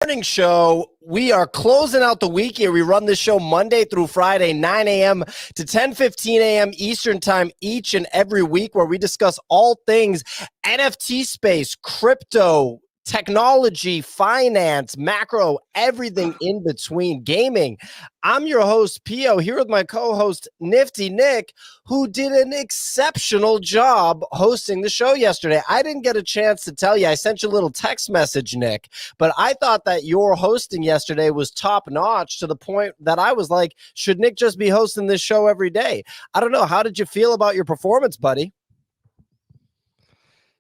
Morning show. We are closing out the week here. We run this show Monday through Friday, 9 a.m. to 10:15 a.m. Eastern time each and every week, where we discuss all things NFT space, crypto, technology, finance, macro, everything in between, gaming. I'm your host, Pio, here with my co-host, Nifty Nick, who did an exceptional job hosting the show yesterday. I didn't get a chance to tell you. I sent you a little text message, Nick, but I thought that your hosting yesterday was top-notch to the point that I was like, should Nick just be hosting this show every day? I don't know. How did you feel about your performance, buddy?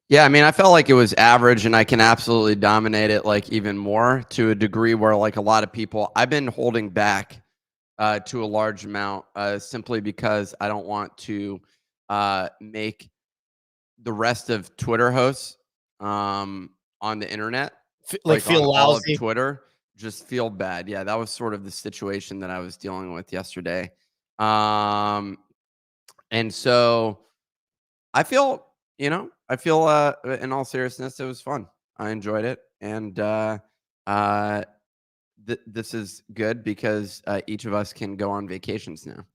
Yeah, I mean, I felt like it was average, and I can absolutely dominate it like even more to a degree where like a lot of people, I've been holding back to a large amount simply because I don't want to make the rest of Twitter hosts on the internet, Like feel on all of lousy? Twitter, just feel bad. Yeah, that was sort of the situation that I was dealing with yesterday. And so I feel, in all seriousness, it was fun. I enjoyed it. And this is good because each of us can go on vacations now.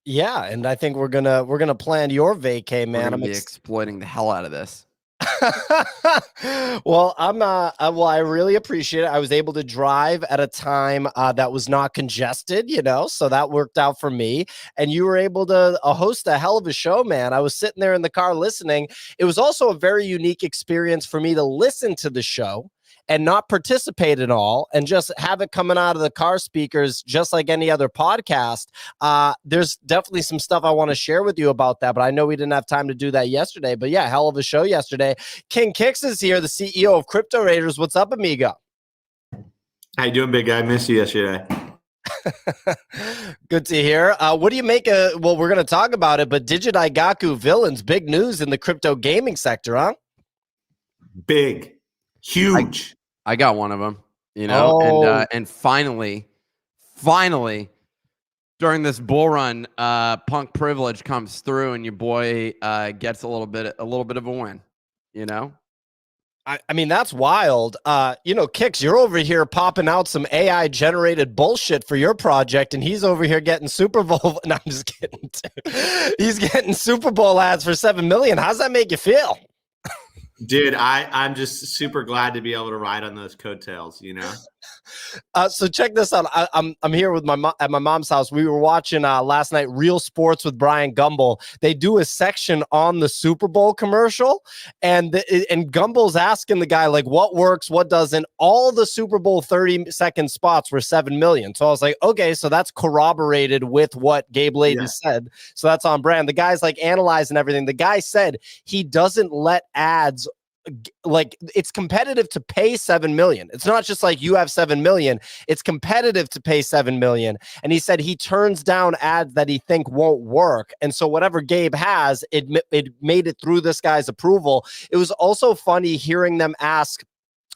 Yeah, and I think we're gonna plan your vacay, man. We're gonna be exploiting the hell out of this. Well, I really appreciate it. I was able to drive at a time that was not congested, so that worked out for me. And you were able to host a hell of a show, man. I was sitting there in the car listening. It was also a very unique experience for me to listen to the show and not participate at all and just have it coming out of the car speakers just like any other podcast. There's definitely some stuff I want to share with you about that, but I know we didn't have time to do that yesterday. But yeah, hell of a show yesterday. King Kix is here, the CEO of Crypto Raiders. What's up, amigo? How you doing, big guy? Missed you yesterday. Good to hear. What do you make of, well, we're going to talk about it, but Digdaigaku villains, big news in the crypto gaming sector, huh? Big. Huge. I got one of them, and finally, during this bull run, punk privilege comes through, and your boy gets a little bit of a win. I mean, that's wild. Kix, you're over here popping out some AI generated bullshit for your project, and he's over here getting Super Bowl. No, I'm just kidding. He's getting Super Bowl ads for 7 million. How's that make you feel? Dude, I'm just super glad to be able to ride on those coattails, So check this out. I'm here with my mom at my mom's house. We were watching last night Real Sports with Brian Gumbel. They do a section on the Super Bowl commercial, and Gumbel's asking the guy like what works, what doesn't. All the Super Bowl 30-second spots were 7 million. So I was like, okay, so that's corroborated with what Gabe Layden said. So that's on brand. The guy's like analyzing everything. The guy said he doesn't let ads. Like it's competitive to pay 7 million. It's not just like you have 7 million. It's competitive to pay 7 million. And he said he turns down ads that he think won't work. And so whatever Gabe has, it made it through this guy's approval. It was also funny hearing them ask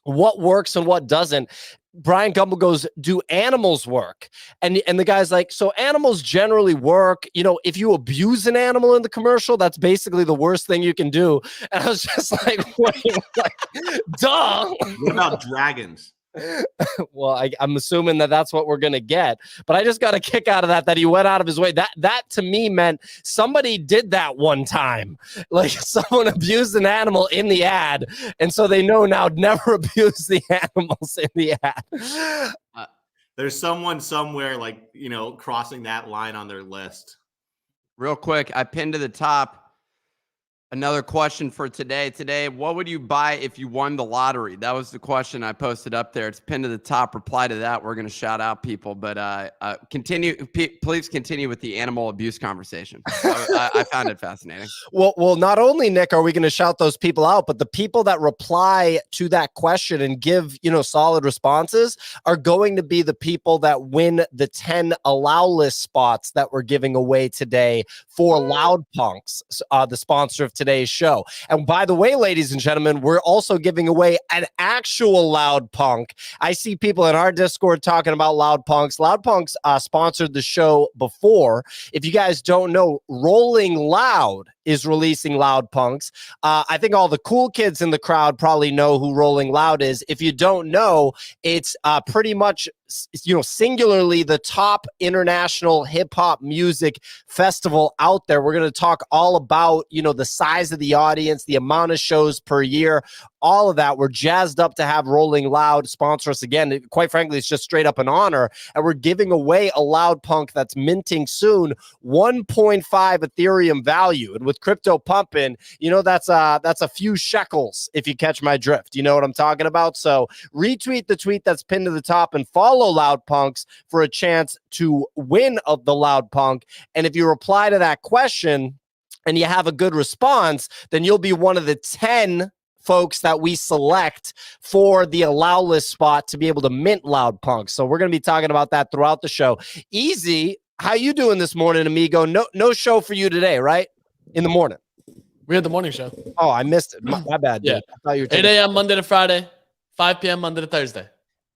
what works and what doesn't. Brian Gumbel goes, do animals work? And the guy's like, so animals generally work. If you abuse an animal in the commercial, that's basically the worst thing you can do. And I was just like, wait, duh. What about dragons? Well, I'm assuming that's what we're going to get. But I just got a kick out of that he went out of his way. That to me meant somebody did that one time. Like someone abused an animal in the ad. And so they know now never abuse the animals in the ad. There's someone somewhere crossing that line on their list. Real quick, I pinned to the top another question for today. Today, what would you buy if you won the lottery? That was the question I posted up there. It's pinned to the top. Reply to that. We're going to shout out people, but please continue with the animal abuse conversation. I found it fascinating. Well, not only, Nick, are we going to shout those people out, but the people that reply to that question and give, solid responses are going to be the people that win the 10 allow list spots that we're giving away today for Loud Punks, the sponsor of today's show. And by the way, ladies and gentlemen, we're also giving away an actual Loud Punk. I see people in our Discord talking about Loud Punks. Loud Punks sponsored the show before. If you guys don't know, Rolling Loud is releasing Loud Punks. I think all the cool kids in the crowd probably know who Rolling Loud is. If you don't know, it's pretty much, singularly the top international hip hop music festival out there. We're going to talk all about, the size of the audience, the amount of shows per year, all of that. We're jazzed up to have Rolling Loud sponsor us again. Quite frankly, it's just straight up an honor. And we're giving away a Loud Punk that's minting soon, 1.5 Ethereum value. And with crypto pumping, that's a few shekels, if you catch my drift. You know what I'm talking about? So retweet the tweet that's pinned to the top and follow Loud Punks for a chance to win of the Loud Punk. And if you reply to that question and you have a good response, then you'll be one of the 10 folks that we select for the allow list spot to be able to mint Loud Punks. So we're going to be talking about that throughout the show. Easy, how you doing this morning, amigo? No show for you today, right? In the morning. We had the morning show. Oh, I missed it. My bad, dude. Yeah. I thought you were 8 a.m. Monday to Friday, 5 p.m. Monday to Thursday.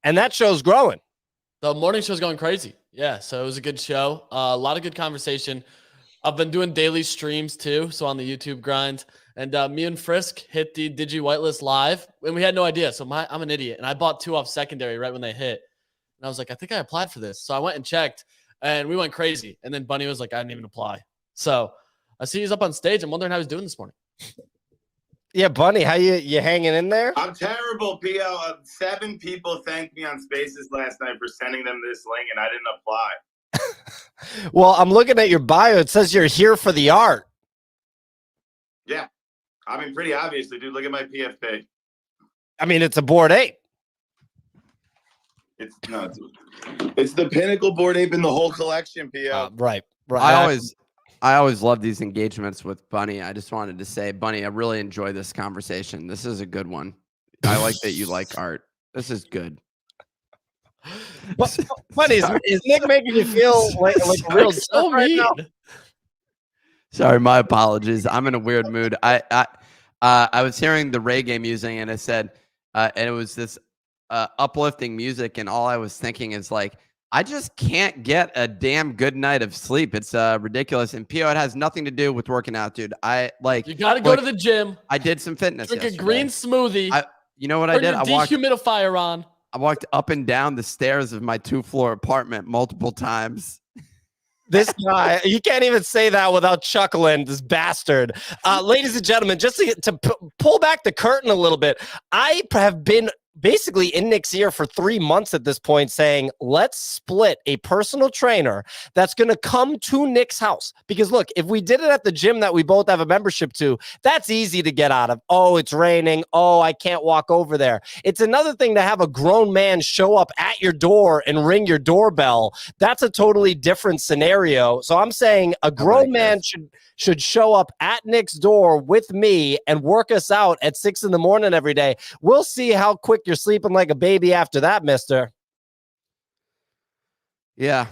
And that show's growing. The morning show's going crazy. Yeah, so it was a good show. A lot of good conversation. I've been doing daily streams too, so on the YouTube grind. And me and Frisk hit the Digi Whitelist live, and we had no idea. So I'm an idiot, and I bought 2 off secondary right when they hit. And I was like, I think I applied for this. So I went and checked, and we went crazy. And then Bunny was like, I didn't even apply. So I see he's up on stage. I'm wondering how he's doing this morning. Yeah, Bunny, how you hanging in there? I'm terrible, P.O. 7 people thanked me on Spaces last night for sending them this link, and I didn't apply. Well, I'm looking at your bio. It says you're here for the art. Yeah. I mean, pretty obviously, dude. Look at my PFP. I mean, it's a Bored Ape. It's the pinnacle Bored Ape in the whole collection, P.O. Right. I always love these engagements with Bunny. I just wanted to say, Bunny, I really enjoy this conversation. This is a good one. I like that you like art. This is good. Bunny, is Nick making you feel like a real so mean? now? Sorry, my apologies. I'm in a weird mood. I was hearing the reggae music, and I said, and it was this uplifting music, and all I was thinking is like, I just can't get a damn good night of sleep. It's ridiculous. And P.O., it has nothing to do with working out, dude. You got to go to the gym. I did some fitness. Drink yesterday. a green smoothie. You know what I did? Turn your dehumidifier on. I walked up and down the stairs of my 2-floor apartment multiple times. This guy, you can't even say that without chuckling, this bastard. Ladies and gentlemen, just to pull back the curtain a little bit, I have been basically in Nick's ear for 3 months at this point saying, let's split a personal trainer that's going to come to Nick's house. Because look, if we did it at the gym that we both have a membership to, that's easy to get out of. Oh, it's raining. Oh, I can't walk over there. It's another thing to have a grown man show up at your door and ring your doorbell. That's a totally different scenario. So I'm saying a grown man should show up at Nick's door with me and work us out at 6 a.m. every day. We'll see how quick you're sleeping like a baby after that, mister. Yeah.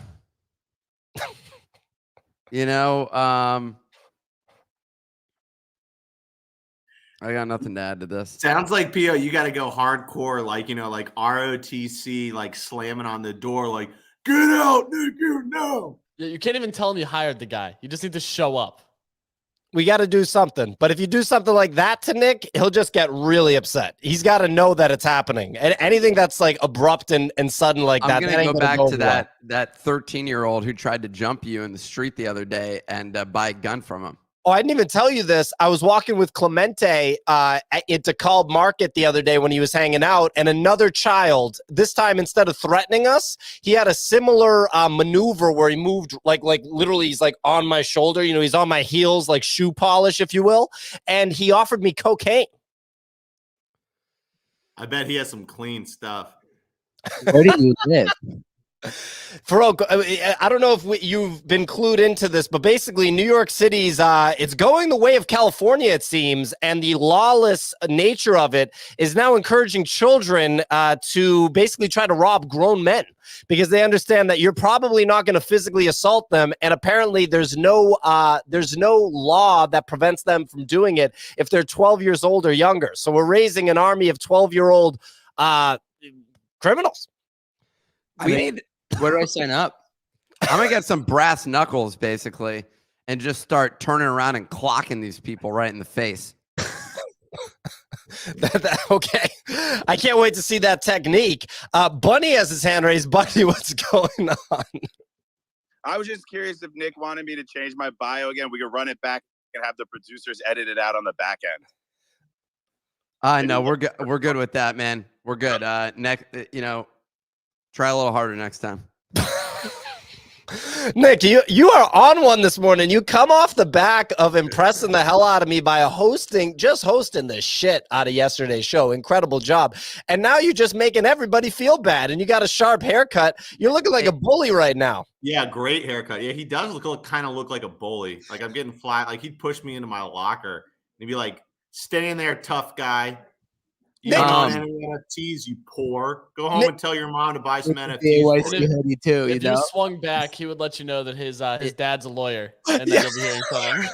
I got nothing to add to this. Sounds like P.O. you got to go hardcore, like ROTC, like slamming on the door, like get out, Nick, Yeah, you can't even tell him you hired the guy. You just need to show up. We got to do something. But if you do something like that to Nick, he'll just get really upset. He's got to know that it's happening. And anything that's like abrupt and sudden like that. I'm going to go back to that 13-year-old who tried to jump you in the street the other day and buy a gun from him. Oh, I didn't even tell you this. I was walking with Clemente at DeKalb Market the other day when he was hanging out, and another child, this time instead of threatening us, he had a similar maneuver where he moved like literally he's like on my shoulder. He's on my heels, like shoe polish, if you will. And he offered me cocaine. I bet he has some clean stuff. Where do you live? Farouk, I don't know if you've been clued into this, but basically New York City's it's going the way of California, it seems, and the lawless nature of it is now encouraging children to basically try to rob grown men because they understand that you're probably not going to physically assault them, and apparently there's no law that prevents them from doing it if they're 12 years old or younger. So we're raising an army of 12-year-old criminals. Where do I sign up? I'm going to get some brass knuckles, basically, and just start turning around and clocking these people right in the face. Okay. I can't wait to see that technique. Bunny has his hand raised. Bunny, what's going on? I was just curious if Nick wanted me to change my bio again. We could run it back and have the producers edit it out on the back end. No, we're good. We're good with that, man. We're good. Next, try a little harder next time. Nick, you are on one this morning. You come off the back of impressing the hell out of me by hosting the shit out of yesterday's show. Incredible job. And now you're just making everybody feel bad, and you got a sharp haircut. You're looking like a bully right now. Yeah, great haircut. Yeah, he does kind of look like a bully. Like I'm getting flat. Like he'd push me into my locker and he'd be like, "Stay in there, tough guy. You don't own any NFTs, you poor. Go home and tell your mom to buy some NFTs." hoodie too, If you swung back, he would let you know that his dad's a lawyer, and then you'll be hearing from him.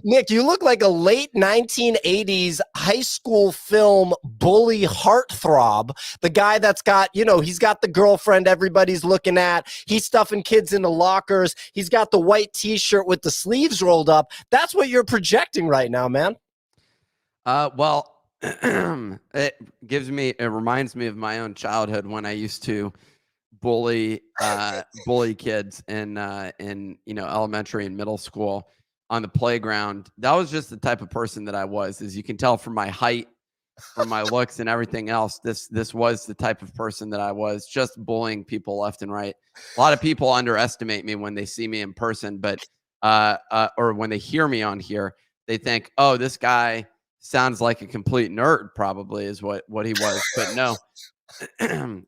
Nick, you look like a late 1980s high school film bully heartthrob. The guy that's got, he's got the girlfriend everybody's looking at. He's stuffing kids into lockers. He's got the white T-shirt with the sleeves rolled up. That's what you're projecting right now, man. Well, it reminds me of my own childhood when I used to bully kids in elementary and middle school on the playground. That was just the type of person that I was. As you can tell from my height, from my looks and everything else, this was the type of person that I was, just bullying people left and right. A lot of people underestimate me when they see me in person, but or when they hear me on here, they think, "Oh, this guy sounds like a complete nerd," probably is what he was. But no,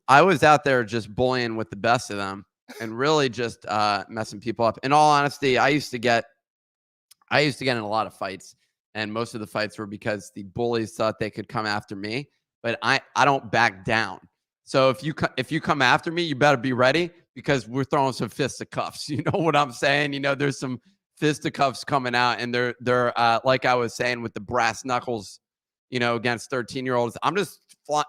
I was out there just bullying with the best of them and really just messing people up. In all honesty, I used to get in a lot of fights, and most of the fights were because the bullies thought they could come after me, but I don't back down. So if you come after me, you better be ready, because we're throwing some fisticuffs. You know what I'm saying? There's some fisticuffs coming out, and they're like I was saying, with the brass knuckles, against 13-year-olds. I'm just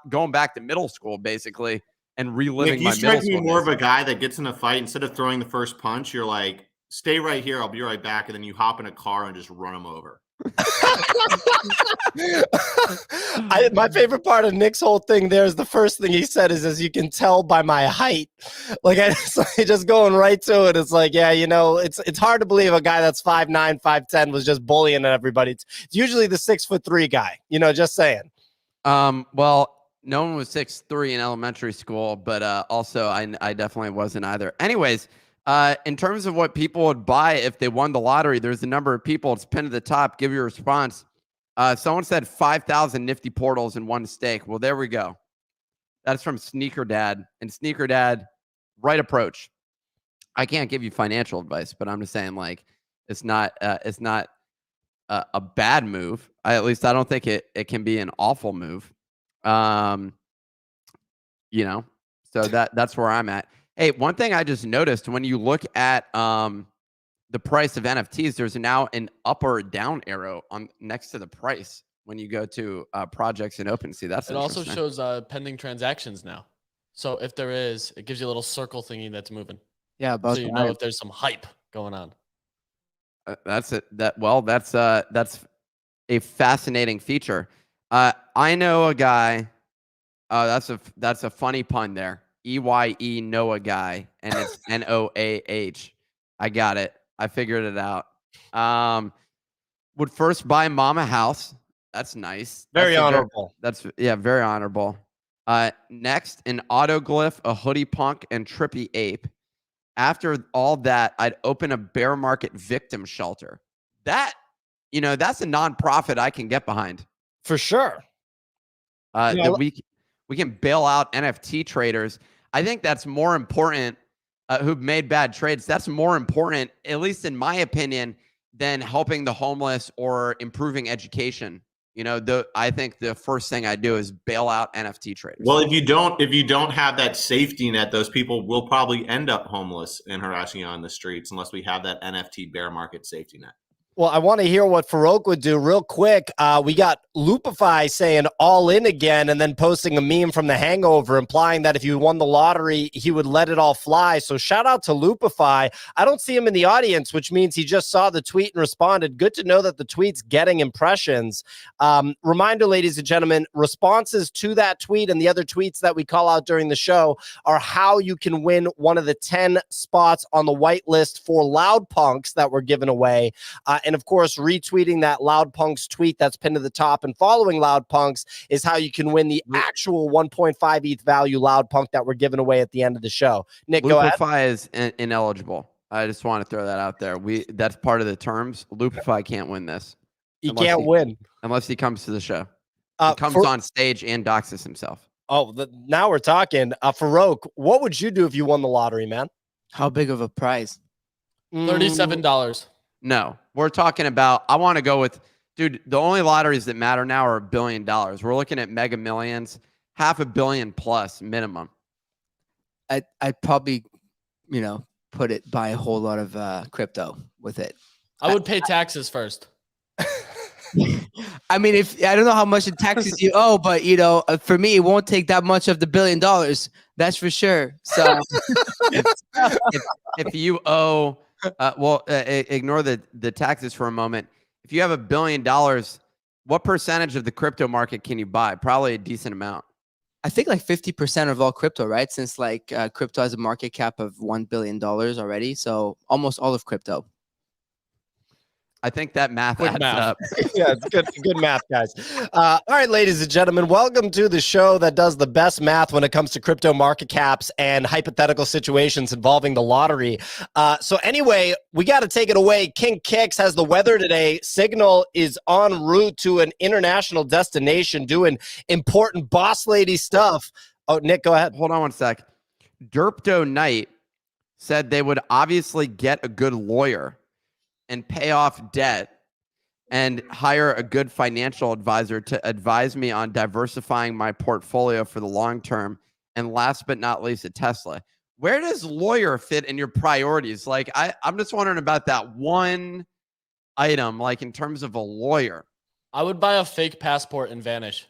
going back to middle school basically and reliving my middle school. You strike me more of a guy that gets in a fight, instead of throwing the first punch, you're like, "Stay right here, I'll be right back," and then you hop in a car and just run him over. My favorite part of Nick's whole thing there is the first thing he said is, "As you can tell by my height." Like, just going right to it. It's like, yeah, it's hard to believe a guy that's 5'9", 5'10" was just bullying everybody. It's usually the 6'3" guy. Just saying. Well, no one was 6'3" in elementary school, but also I definitely wasn't either. Anyways, in terms of what people would buy if they won the lottery, there's a number of people. It's pinned to the top. Give your response. Someone said 5,000 nifty portals in one steak. Well, there we go. That's from Sneaker Dad. And Sneaker Dad, right approach. I can't give you financial advice, but I'm just saying, like, it's not a bad move. At least I don't think it can be an awful move. So that's where I'm at. Hey, one thing I just noticed, when you look at the price of NFTs, there's now an up or down arrow next to the price when you go to projects in OpenSea. It also shows pending transactions now. So if there is, it gives you a little circle thingy that's moving. Yeah, so you know if there's some hype going on. That's it. That's a fascinating feature. I know a guy. That's a funny pun there. EYE Noah guy, and it's NOAH. I got it. I figured it out. Would first buy mom a house. That's nice. Very honorable. Very honorable. Next, an autoglyph, a hoodie punk, and trippy ape. After all that, I'd open a bear market victim shelter. That's a nonprofit I can get behind. For sure. We can bail out NFT traders. I think that's more important, who've made bad trades. That's more important, at least in my opinion, than helping the homeless or improving education. I think the first thing I do is bail out NFT traders. Well, if you don't have that safety net, those people will probably end up homeless and harassing you on the streets unless we have that NFT bear market safety net. Well, I want to hear what Farouk would do real quick. We got Loopify saying all in again and then posting a meme from The Hangover implying that if you won the lottery, he would let it all fly. So shout out to Loopify. I don't see him in the audience, which means he just saw the tweet and responded. Good to know that the tweet's getting impressions. Reminder, ladies and gentlemen, responses to that tweet and the other tweets that we call out during the show are how you can win one of the 10 spots on the whitelist for Loud Punks that we're giving away. And of course, retweeting that Loud Punks tweet that's pinned to the top and following Loud Punks is how you can win the actual 1.5 ETH value Loud Punk that we're giving away at the end of the show. Nick, go ahead. Loopify is ineligible. I just want to throw that out there. That's part of the terms. Loopify can't win this. He can't win unless he comes to the show. He comes on stage and doxes himself. Oh, now we're talking. Farouk, what would you do if you won the lottery, man? How big of a prize? $37. No, we're talking about, I want to go with, dude, the only lotteries that matter now are $1 billion. We're looking at Mega Millions, $500 million plus minimum. I'd probably, buy a whole lot of crypto with it. I would pay taxes first. I mean, if I don't know how much in taxes you owe, but for me, it won't take that much of the $1 billion. That's for sure. So if you owe, ignore the taxes for a moment. If you have $1 billion, what percentage of the crypto market can you buy? Probably a decent amount. I think like 50% of all crypto, right? Since crypto has a market cap of $1 billion already. So almost all of crypto. I think that math adds up. Yeah, it's good math, guys. All right, ladies and gentlemen, welcome to the show that does the best math when it comes to crypto market caps and hypothetical situations involving the lottery. So anyway, we got to take it away. King Kicks has the weather today. Signal is en route to an international destination doing important boss lady stuff. Oh, Nick, go ahead. Hold on one sec. Derpto Knight said they would obviously get a good lawyer and pay off debt and hire a good financial advisor to advise me on diversifying my portfolio for the long term. And last but not least, a Tesla. Where does lawyer fit in your priorities? Like, I'm just wondering about that one item, like in terms of a lawyer. I would buy a fake passport and vanish.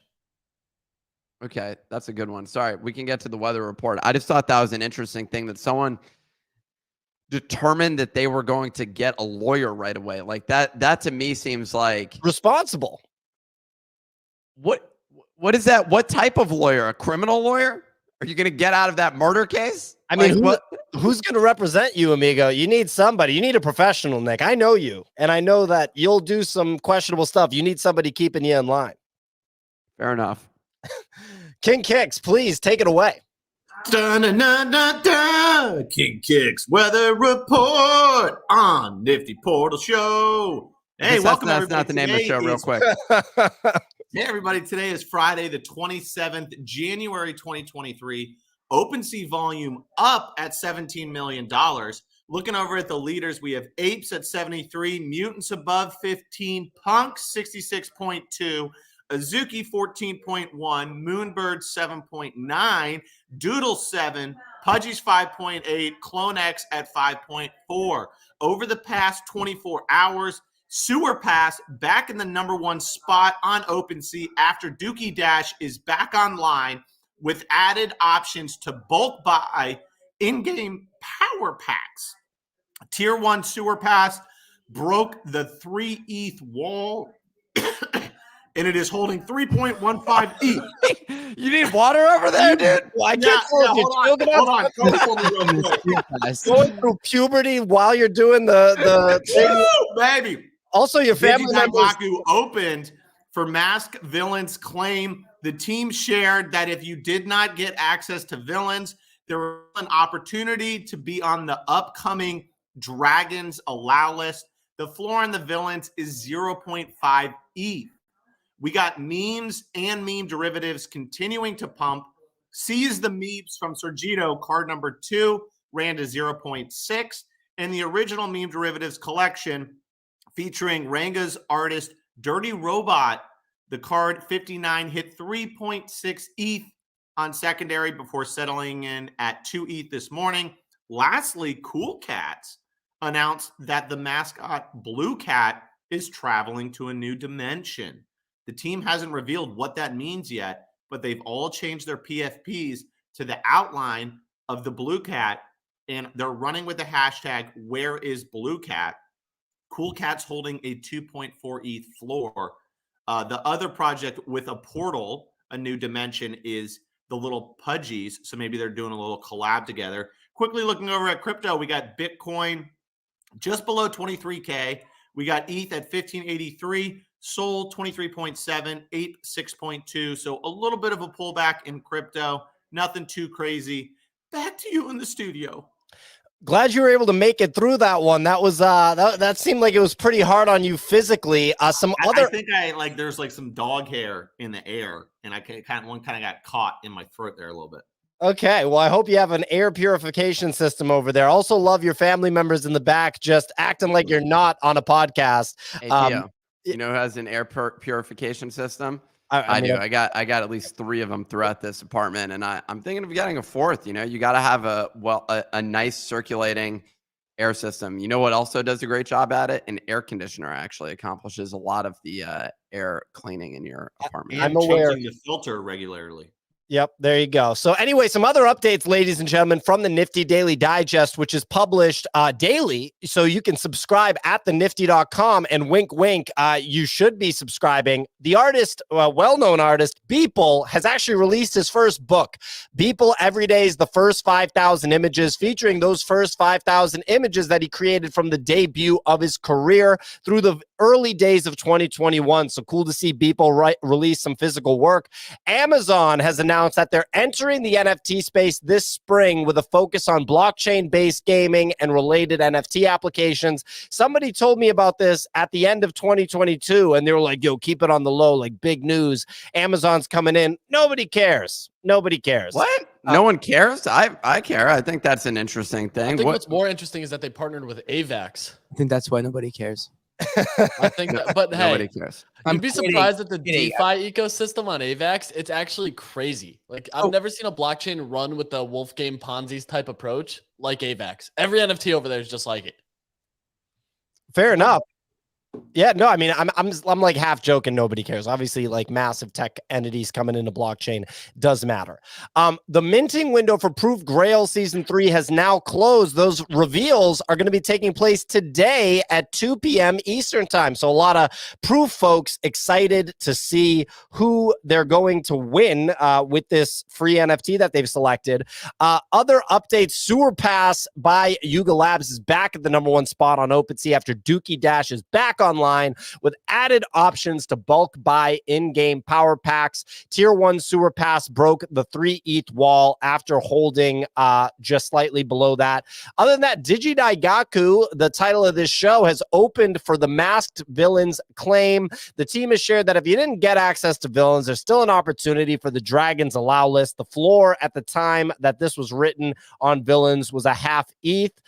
Okay, that's a good one. Sorry, we can get to the weather report. I just thought that was an interesting thing that someone determined that they were going to get a lawyer right away. Like that to me seems like responsible. What is that? What type of lawyer? A criminal lawyer? Are you going to get out of that murder case? I mean, who's going to represent you, amigo? You need somebody. You need a professional, Nick. I know you, and I know that you'll do some questionable stuff. You need somebody keeping you in line. Fair enough. King Kicks, please take it away. Dun, dun, dun, dun, dun. King Kicks weather report on Nifty Portal Show. Hey, welcome everybody. That's not the name of the show, real quick. Hey, everybody. Today is Friday, the 27th, January 2023. OpenSea volume up at $17 million. Looking over at the leaders, we have Apes at 73, Mutants above 15, Punks 66.2, Azuki 14.1, Moonbird 7.9, Doodle 7, Pudgy's 5.8, Clone X at 5.4. Over the past 24 hours, Sewer Pass back in the #1 spot on OpenSea after Dookie Dash is back online with added options to bulk buy in-game power packs. Tier 1 Sewer Pass broke the 3 ETH wall. And it is holding 3.15 ETH. You need water over there, dude? Well, I can't hold on. Go for me real quick. Going through puberty while you're doing the thing. Baby. Also, your family members. Digdaigaku opened for Mask Villains claim. The team shared that if you did not get access to Villains, there was an opportunity to be on the upcoming Dragons Allow list. The floor on the Villains is 0.5 ETH. We got memes and meme derivatives continuing to pump. Seize the memes from Sergito, card number 2, ran to 0.6. And the original meme derivatives collection featuring Ranga's artist Dirty Robot, the card 59 hit 3.6 ETH on secondary before settling in at 2 ETH this morning. Lastly, Cool Cats announced that the mascot Blue Cat is traveling to a new dimension. The team hasn't revealed what that means yet, but they've all changed their PFPs to the outline of the Blue Cat, and they're running with the hashtag Where is Blue Cat? Cool Cat's holding a 2.4 ETH floor. The other project with a portal, a new dimension, is the little Pudgies. So maybe they're doing a little collab together. Quickly looking over at crypto, we got Bitcoin just below 23K. We got ETH at 1583, Sol 23.7, Ape 6.2. So a little bit of a pullback in crypto. Nothing too crazy. Back to you in the studio. Glad you were able to make it through that one. That was that seemed like it was pretty hard on you physically. I think there's like some dog hair in the air, and I kind of got caught in my throat there a little bit. Okay, well, I hope you have an air purification system over there. Also love your family members in the back just acting like you're not on a podcast. Hey, Theo, you know who has an air purification system? I do. I got at least 3 of them throughout this apartment, and I'm thinking of getting a 4th. You know, you got to have a nice circulating air system. You know what also does a great job at it? An air conditioner actually accomplishes a lot of the air cleaning in your apartment. I'm aware. Changing the filter regularly. Yep, there you go. So anyway, some other updates, ladies and gentlemen, from the Nifty Daily Digest, which is published daily. So you can subscribe at thenifty.com, and wink, wink, you should be subscribing. The artist, well-known artist, Beeple, has actually released his first book. Beeple Every Day is the first 5,000 images, featuring those first 5,000 images that he created from the debut of his career through the early days of 2021. So cool to see Beeple release some physical work. Amazon has announced that they're entering the NFT space this spring with a focus on blockchain-based gaming and related NFT applications. Somebody told me about this at the end of 2022, and they were like, yo, keep it on the low, like big news. Amazon's coming in. Nobody cares. Nobody cares. What? No one cares? I care. I think that's an interesting thing. I think what's more interesting is that they partnered with AVAX. I think that's why nobody cares. I think that, but hey, nobody cares. You'd be surprised at the DeFi ecosystem on AVAX. It's actually crazy. Like I've never seen a blockchain run with the Wolfgang Ponzi's type approach like AVAX. Every NFT over there is just like it. Fair enough. Yeah, no, I mean, I'm like half joking. Nobody cares. Obviously, like massive tech entities coming into blockchain does matter. The minting window for Proof Grail Season 3 has now closed. Those reveals are going to be taking place today at 2 p.m. Eastern time. So a lot of Proof folks excited to see who they're going to win with this free NFT that they've selected. Other updates, Sewer Pass by Yuga Labs is back at the #1 spot on OpenSea after Dookie Dash is back online with added options to bulk buy in-game power packs. Tier 1 Sewer Pass broke the 3 ETH wall after holding just slightly below that. Other than that, Digdaigaku, the title of this show, has opened for the Masked Villains claim. The team has shared that if you didn't get access to villains, there's still an opportunity for the Dragons Allow list. The floor at the time that this was written on villains was a half ETH.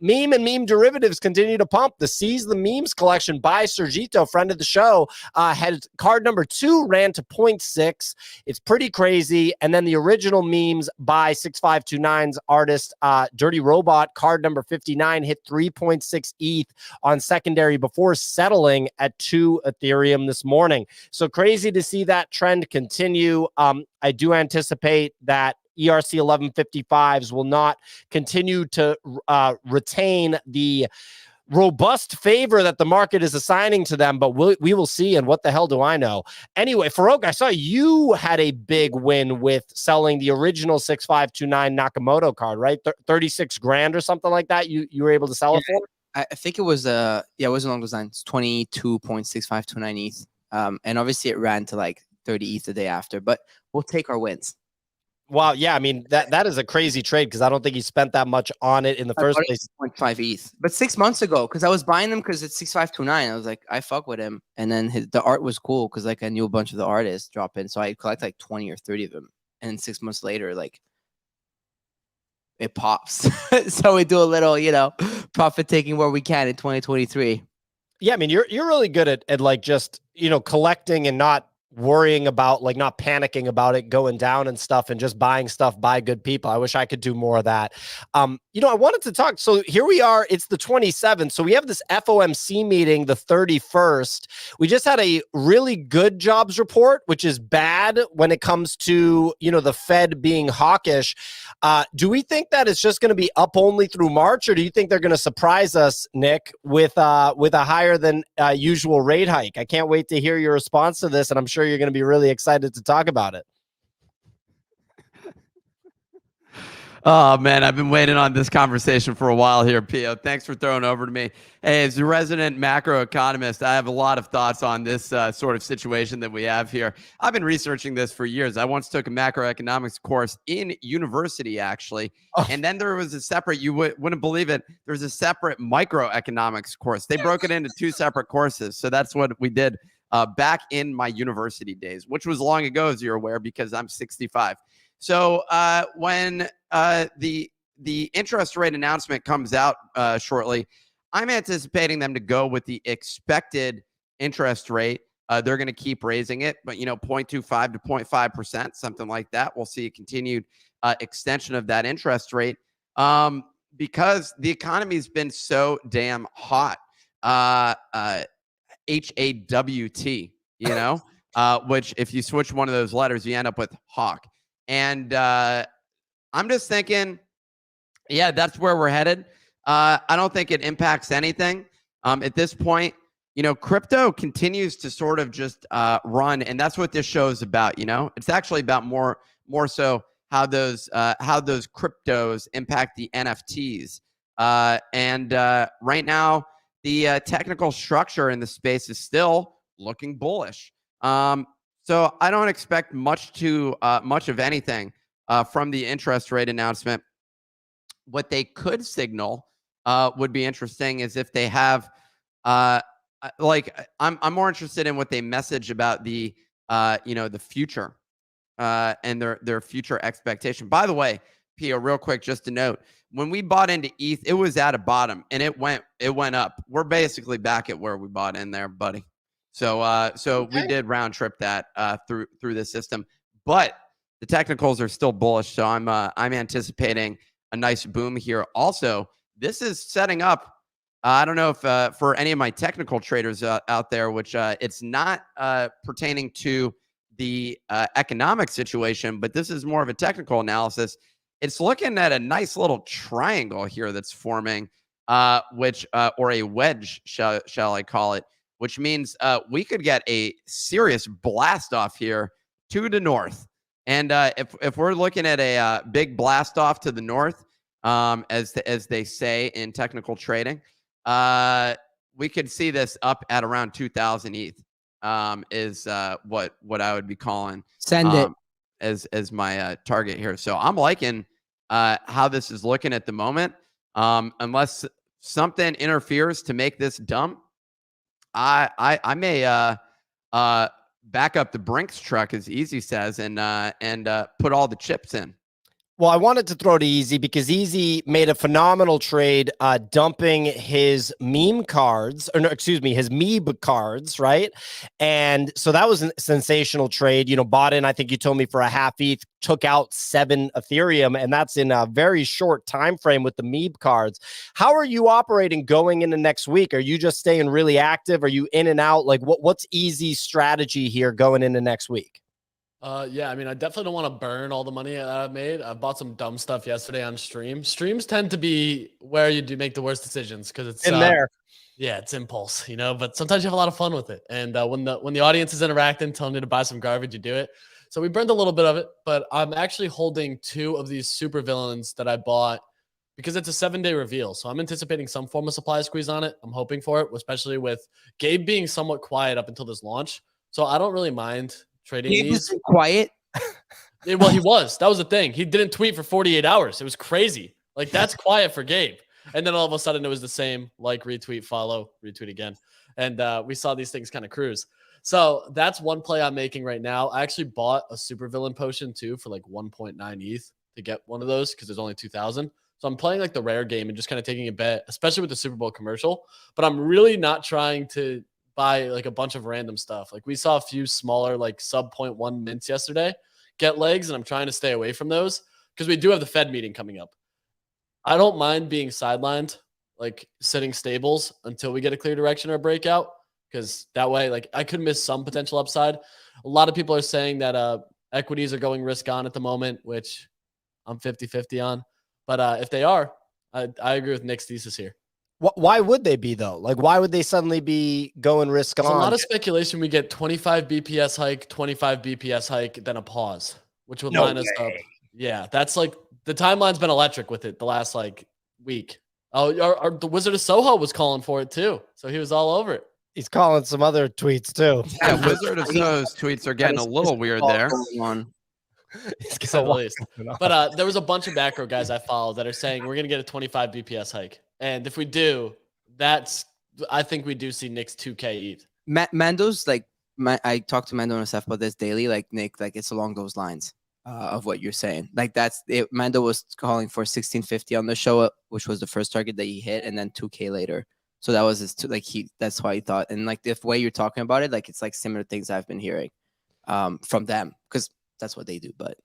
Meme and meme derivatives continue to pump. The Seize the Memes collection by Sergito, friend of the show, had card number 2 ran to 0.6. It's pretty crazy. And then the original memes by 6529's artist, Dirty Robot, card number 59, hit 3.6 ETH on secondary before settling at 2 Ethereum this morning. So crazy to see that trend continue. I do anticipate that ERC 1155s will not continue to retain the robust favor that the market is assigning to them, but we will see. And what the hell do I know? Anyway, Farouk, I saw you had a big win with selling the original 6529 Nakamoto card, right? 36 grand or something like that. You were able to sell it for? I think it was it was along those lines, 22.6529 ETH. And obviously it ran to like 30 ETH the day after, but we'll take our wins. Wow, yeah, I mean that is a crazy trade because I don't think he spent that much on it in the first place. 0.5 ETH, but 6 months ago, because I was buying them because it's 6529. I was like, I fuck with him, and then the art was cool because like I knew a bunch of the artists drop in, so I collect like 20 or 30 of them, and 6 months later, like it pops. So we do a little, profit taking where we can in 2023. Yeah, I mean you're really good at like just collecting and not worrying about, like, not panicking about it going down and stuff, and just buying stuff by good people. I wish I could do more of that. I wanted to talk. So here we are. It's the 27th. So we have this FOMC meeting the 31st. We just had a really good jobs report, which is bad when it comes to, the Fed being hawkish. Do we think that it's just going to be up only through March, or do you think they're going to surprise us, Nick, with a higher than usual rate hike? I can't wait to hear your response to this, and I'm sure you're going to be really excited to talk about it. Oh, man, I've been waiting on this conversation for a while here, Pio. Thanks for throwing over to me. Hey, as a resident macroeconomist, I have a lot of thoughts on this sort of situation that we have here. I've been researching this for years. I once took a macroeconomics course in university, actually. Oh. And then there was a separate, you wouldn't believe it, there's a separate microeconomics course. They broke it into two separate courses. So that's what we did back in my university days, which was long ago, as you're aware, because I'm 65. So when the interest rate announcement comes out shortly, I'm anticipating them to go with the expected interest rate. They're going to keep raising it, but 0.25 to 0.5%, something like that. We'll see a continued extension of that interest rate because the economy's been so damn hot. HAWT, which if you switch one of those letters, you end up with hawk. And I'm just thinking, yeah, that's where we're headed. I don't think it impacts anything. At this point, crypto continues to sort of just run. And that's what this show is about. It's actually about more so how those cryptos impact the NFTs. And right now, the technical structure in the space is still looking bullish. So I don't expect much of anything from the interest rate announcement. What they could signal would be interesting is if they have, I'm more interested in what they message about the future and their future expectation. By the way, Pio, real quick, just to note, when we bought into ETH, it was at a bottom and it went up. We're basically back at where we bought in there, buddy. So okay. We did round trip that through the system, but the technicals are still bullish. So I'm anticipating a nice boom here. Also, this is setting up. I don't know if for any of my technical traders out there, which it's not pertaining to the economic situation, but this is more of a technical analysis. It's looking at a nice little triangle here that's forming, which or a wedge, shall I call it? Which means we could get a serious blast off here to the north. And if we're looking at a big blast off to the north, as they say in technical trading, we could see this up at around 2,000 ETH. Is what I would be calling it as my target here. So I'm liking how this is looking at the moment. Unless something interferes to make this dumb, I may back up the Brinks truck, as Easy says, and put all the chips in. Well, I wanted to throw to Easy because Easy made a phenomenal trade dumping his meme cards, or no, excuse me, his MEB cards, right? And so that was a sensational trade. Bought in, I think you told me, for a half ETH, took out 7 Ethereum, and that's in a very short time frame with the MEB cards. How are you operating going into next week? Are you just staying really active? Are you in and out? Like, what's Easy's strategy here going into next week? Yeah, I mean, I definitely don't want to burn all the money that I've made. I bought some dumb stuff yesterday on stream. Streams tend to be where you do make the worst decisions because it's in there. Yeah, it's impulse, but sometimes you have a lot of fun with it. And when the audience is interacting, telling you to buy some garbage, you do it. So we burned a little bit of it, but I'm actually holding 2 of these super villains that I bought because it's a 7-day reveal. So I'm anticipating some form of supply squeeze on it. I'm hoping for it, especially with Gabe being somewhat quiet up until this launch. So I don't really mind trading Gabe these. was quiet. Well, he was. That was the thing. He didn't tweet for 48 hours. It was crazy. Like, that's quiet for Gabe. And then all of a sudden it was the same, like, retweet, follow, retweet again. And we saw these things kind of cruise. So that's one play I'm making right now. I actually bought a supervillain potion too for like 1.9 ETH to get one of those because there's only 2,000. So I'm playing like the rare game and just kind of taking a bet, especially with the Super Bowl commercial. But I'm really not trying to buy like a bunch of random stuff. Like we saw a few smaller, like sub 0.1 mints yesterday get legs, and I'm trying to stay away from those because we do have the Fed meeting coming up. I don't mind being sidelined, like sitting stables until we get a clear direction or a breakout, because that way, like I could miss some potential upside. A lot of people are saying that equities are going risk on at the moment, which I'm 50-50 on. But if they are, I agree with Nick's thesis here. Why would they be though? Like, why would they suddenly be going risk There's on? a lot of speculation. We get 25 BPS hike, 25 BPS hike, then a pause, which would line us up. Yeah, that's like the timeline's been electric with it the last like week. Oh, the Wizard of Soho was calling for it too, so he was all over it. He's calling some other tweets too. Yeah, Wizard of Soho's tweets are getting a little weird there. He's To say the least. But there was a bunch of macro guys I follow that are saying we're gonna get a 25 BPS hike, and if we do, I think we do see Nick's 2K ETH. Mando's like I talked to Mando and stuff about this daily. Like Nick, like it's along those lines of what you're saying. Like that's it. Mando was calling for 1650 on the show, which was the first target that he hit, and then 2K later. So that was his that's why he thought. And like the way you're talking about it, like it's like similar things I've been hearing from them because that's what they do. But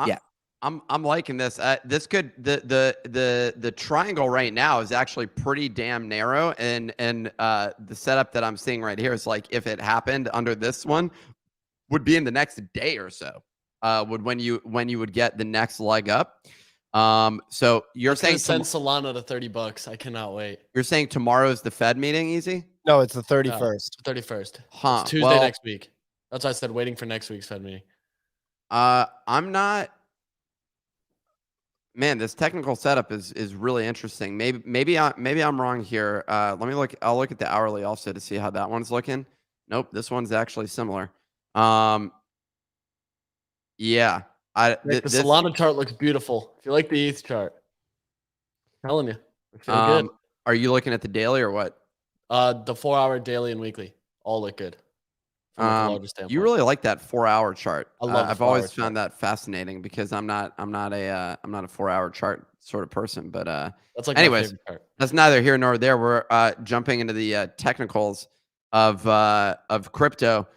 yeah. I'm liking this. This could the triangle right now is actually pretty damn narrow, and the setup that I'm seeing right here is like if it happened under this one, would be in the next day or so. When you would get the next leg up. So you're saying send Solana to $30. I cannot wait. You're saying tomorrow's the Fed meeting, Easy? No, it's the 31st. 31st. Huh. It's Tuesday next week. That's why I said waiting for next week's Fed meeting. I'm not. Man, this technical setup is really interesting. Maybe I'm wrong here. Let me look. I'll look at the hourly also to see how that one's looking. Nope, this one's actually similar. Yeah. The Solana chart looks beautiful. If you like the ETH chart, I'm telling you, I feel good. Are you looking at the daily or what? The 4-hour daily and weekly all look good. You really like that 4-hour chart. I love. I've always found that fascinating because I'm not a 4-hour chart sort of person. But that's like anyways, that's neither here nor there. We're jumping into the technicals of crypto.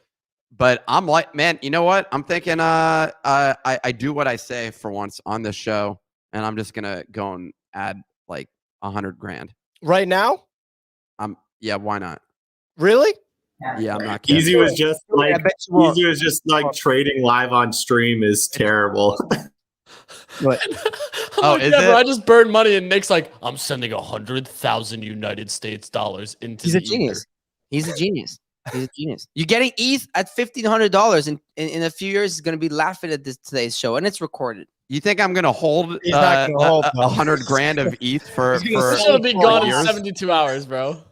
But I'm like, man, you know what? I'm thinking I do what I say for once on this show, and I'm just gonna go and add like $100,000 right now. Yeah, why not? Really? Yeah, I'm not kidding. Easy was just like trading live on stream is terrible. What? Oh, is it? I just burned money, and Nick's like, I'm sending 100,000 United States dollars into. He's a genius. He's a genius. He's a genius. You're getting ETH at $1,500, and in a few years, he's gonna be laughing at today's show, and it's recorded. You think I'm gonna hold $100,000 of ETH for? This should be gone in 72 hours, bro.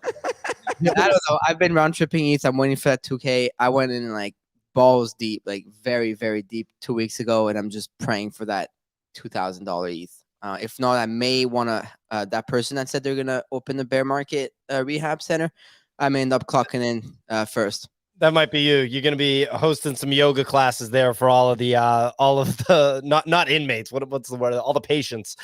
I don't know. I've been round tripping ETH. I'm waiting for that 2K. I went in like balls deep, like very, very deep 2 weeks ago, and I'm just praying for that $2,000 ETH. If not, I may want to. That person that said they're gonna open the bear market rehab center, I may end up clocking in first. That might be you. You're going to be hosting some yoga classes there for all of the not inmates. What's the word? All the patients.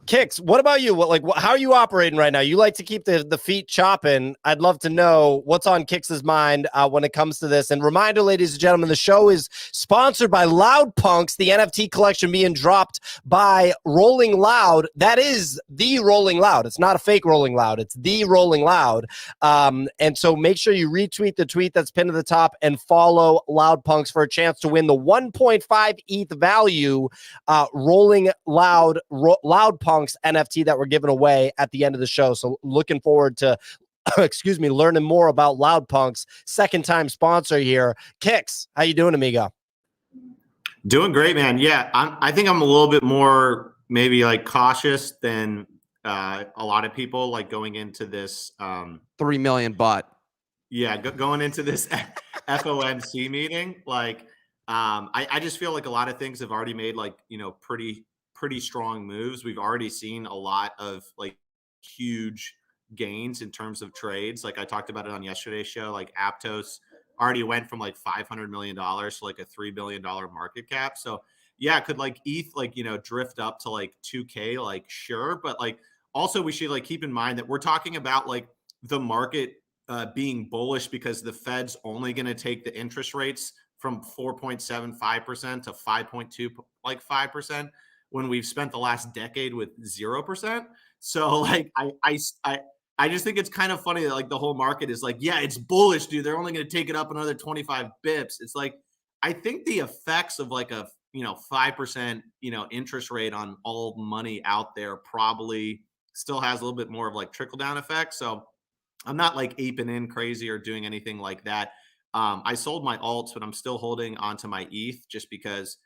Kicks, what about you? How are you operating right now? You like to keep the feet chopping. I'd love to know what's on Kicks's mind when it comes to this. And reminder, ladies and gentlemen, the show is sponsored by Loud Punks, the NFT collection being dropped by Rolling Loud. That is the Rolling Loud. It's not a fake Rolling Loud. It's the Rolling Loud. And so make sure you retweet the tweet that's pinned to the top and follow Loud Punks for a chance to win the 1.5 ETH value Rolling Loud Punks NFT that we're giving away at the end of the show. So looking forward to learning more about Loud Punks, second time sponsor here. Kicks, how you doing, amigo? Doing great, man. Yeah, I think I'm a little bit more maybe like cautious than a lot of people like going into this 3 million bot. Yeah, going into this FOMC meeting, like I just feel like a lot of things have already made like, pretty strong moves. We've already seen a lot of like huge gains in terms of trades. Like I talked about it on yesterday's show, like Aptos already went from like $500 million to like a $3 billion market cap. So yeah, could like ETH like, drift up to like 2K, like sure. But like also we should like keep in mind that we're talking about like the market being bullish because the Fed's only going to take the interest rates from 4.75% to 5.25% when we've spent the last decade with 0%. So like I just think it's kind of funny that like the whole market is like, yeah, it's bullish, dude. They're only going to take it up another 25 bips. It's like, I think the effects of like a 5% interest rate on all money out there probably still has a little bit more of like trickle down effect. So I'm not like aping in crazy or doing anything like that. I sold my alts, but I'm still holding onto my ETH just because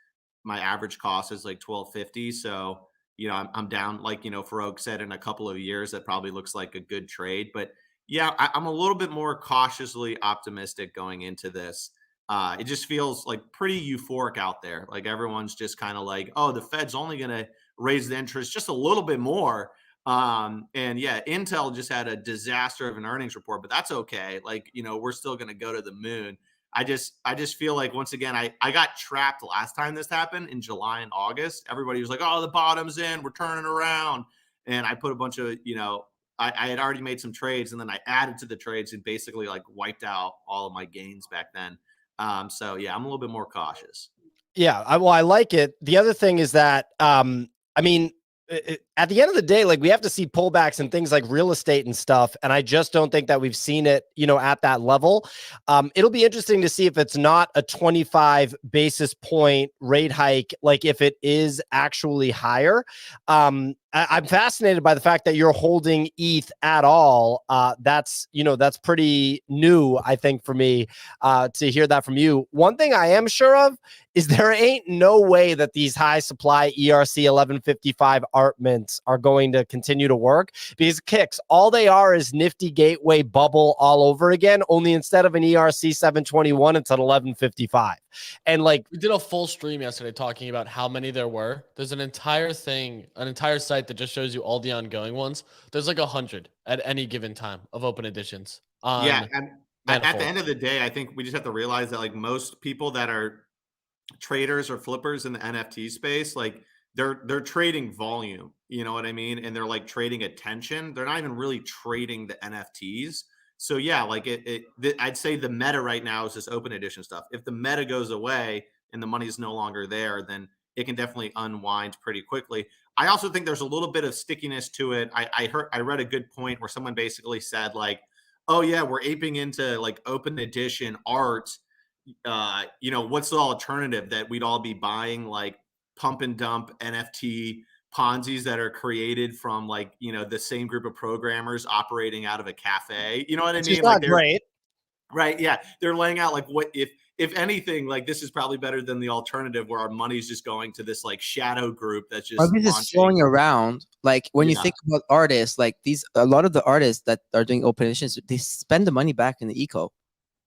my average cost is like 1250. So, I'm down, like, Farouk said, in a couple of years, that probably looks like a good trade. But yeah, I'm a little bit more cautiously optimistic going into this. It just feels like pretty euphoric out there. Like everyone's just kind of like, oh, the Fed's only going to raise the interest just a little bit more. And yeah, Intel just had a disaster of an earnings report, but that's okay. Like, we're still going to go to the moon. I just feel like, once again, I got trapped last time this happened in July and August. Everybody was like, oh, the bottom's in, we're turning around. And I put a bunch of, I had already made some trades, and then I added to the trades and basically like wiped out all of my gains back then. So yeah, I'm a little bit more cautious. Yeah, I like it. The other thing is that, I mean, at the end of the day, like, we have to see pullbacks and things like real estate and stuff. And I just don't think that we've seen it, at that level. It'll be interesting to see if it's not a 25 basis point rate hike, like if it is actually higher. I'm fascinated by the fact that you're holding ETH at all. That's pretty new, I think, for me, to hear that from you. One thing I am sure of is there ain't no way that these high supply ERC 1155 art mints are going to continue to work, because kicks, all they are is nifty gateway bubble all over again, only instead of an ERC 721, it's at 1155. And like, we did a full stream yesterday talking about how many there were. There's an entire site that just shows you all the ongoing ones. There's like 100 at any given time of open editions. Yeah. And at the end of the day, I think we just have to realize that like most people that are traders or flippers in the NFT space, like they're trading volume, you know what I mean? And they're like trading attention. They're not even really trading the NFTs. So yeah, like I'd say the meta right now is this open edition stuff. If the meta goes away and the money's no longer there, then it can definitely unwind pretty quickly. I also think there's a little bit of stickiness to it. I read a good point where someone basically said like, oh yeah, we're aping into like open edition art. What's the alternative? That we'd all be buying like pump and dump NFT Ponzi's that are created from like, the same group of programmers operating out of a cafe. You know what I mean? Like, great. Right. Yeah. They're laying out like what if anything, like this is probably better than the alternative where our money's just going to this like shadow group that's just flowing around. Like when you think about artists, like a lot of the artists that are doing open editions, they spend the money back in the eco.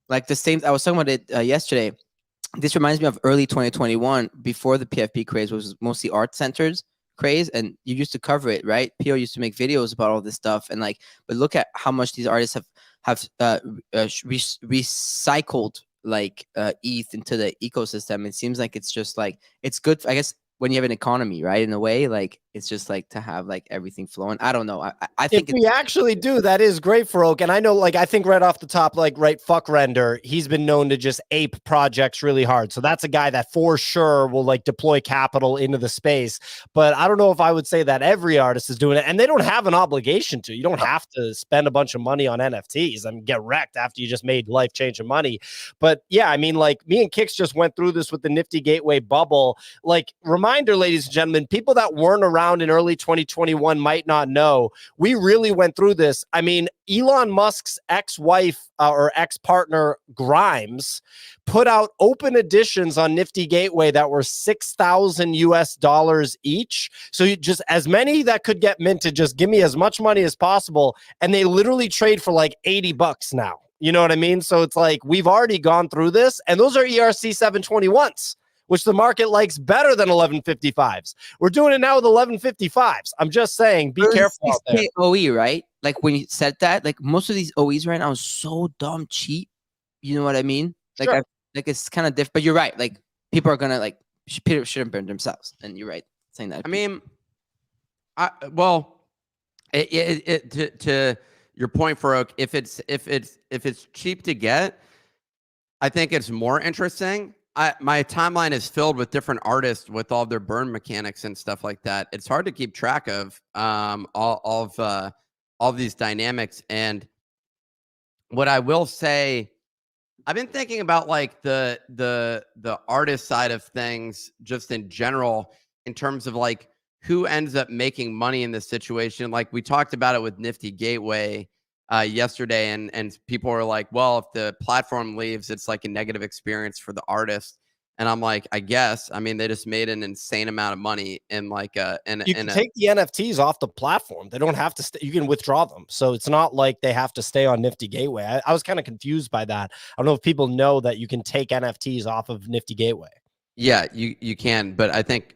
Like the same, I was talking about it yesterday. This reminds me of early 2021, before the PFP craze was mostly art centers craze, and you used to cover it, right? PO used to make videos about all this stuff, and like, but look at how much these artists have recycled like ETH into the ecosystem. It seems like it's just like, it's good, I guess, when you have an economy, right? In a way, like it's just like to have like everything flowing. I don't know. I think if we actually do, that is great for Oak. And I know, like, I think right off the top, like, right, fuck Render, he's been known to just ape projects really hard. So that's a guy that for sure will like deploy capital into the space. But I don't know if I would say that every artist is doing it, and they don't have an obligation to. You don't have to spend a bunch of money on NFTs and get wrecked after you just made life-changing money. But yeah, I mean, like, me and Kix just went through this with the Nifty Gateway bubble. Like, reminder, ladies and gentlemen, people that weren't around in early 2021 might not know, we really went through this. I mean, Elon Musk's ex-wife or ex-partner Grimes put out open editions on Nifty Gateway that were $6,000 each. So you just, as many that could get minted, just give me as much money as possible. And they literally trade for like $80 now. You know what I mean? So it's like, we've already gone through this, and those are ERC 721s. Which the market likes better than 1155s. We're doing it now with 1155s. I'm just saying, be careful out there. OE, right? Like when you said that, like most of these OEs right now is so dumb cheap. You know what I mean? Like, sure. Like it's kind of different. But you're right. Like people are gonna like shouldn't burn themselves. And you're right saying that. I mean, to your point, Farouk, if it's cheap to get, I think it's more interesting. My timeline is filled with different artists with all their burn mechanics and stuff like that. It's hard to keep track of all of these dynamics. And what I will say, I've been thinking about like the artist side of things just in general, in terms of like who ends up making money in this situation. Like we talked about it with Nifty Gateway yesterday, and people were like, well, if the platform leaves, it's like a negative experience for the artist. And I'm like, I guess. I mean, they just made an insane amount of money in like you can take the NFTs off the platform. They don't have to stay. You can withdraw them. So it's not like they have to stay on Nifty Gateway. I was kind of confused by that. I don't know if people know that you can take NFTs off of Nifty Gateway. Yeah, you can, but I think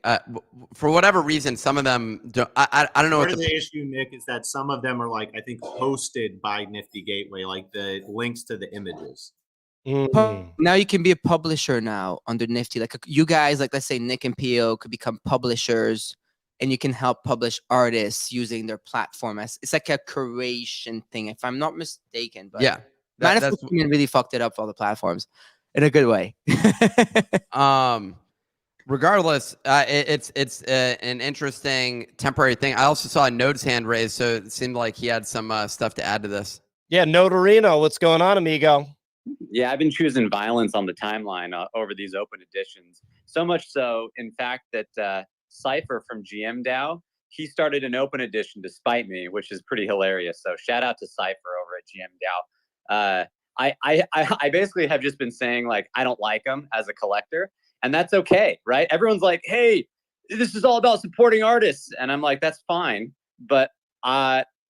for whatever reason, some of them don't. I don't know. Part of the issue, Nick, is that some of them are like, I think, hosted by Nifty Gateway, like the links to the images. Now you can be a publisher now under Nifty. Like you guys, like let's say Nick and Pio could become publishers, and you can help publish artists using their platform. It's like a curation thing, if I'm not mistaken. But yeah, that's really fucked it up for all the platforms in a good way. Regardless, it's an interesting temporary thing. I also saw Node's hand raised, so it seemed like he had some stuff to add to this. Yeah, Noderino, what's going on, amigo? Yeah, I've been choosing violence on the timeline over these open editions. So much so, in fact, that Cypher from GM DAO, he started an open edition to spite me, which is pretty hilarious. So shout out to Cypher over at GM DAO. I basically have just been saying, like, I don't like him as a collector, and that's okay, right? Everyone's like, hey, this is all about supporting artists. And I'm like, that's fine. But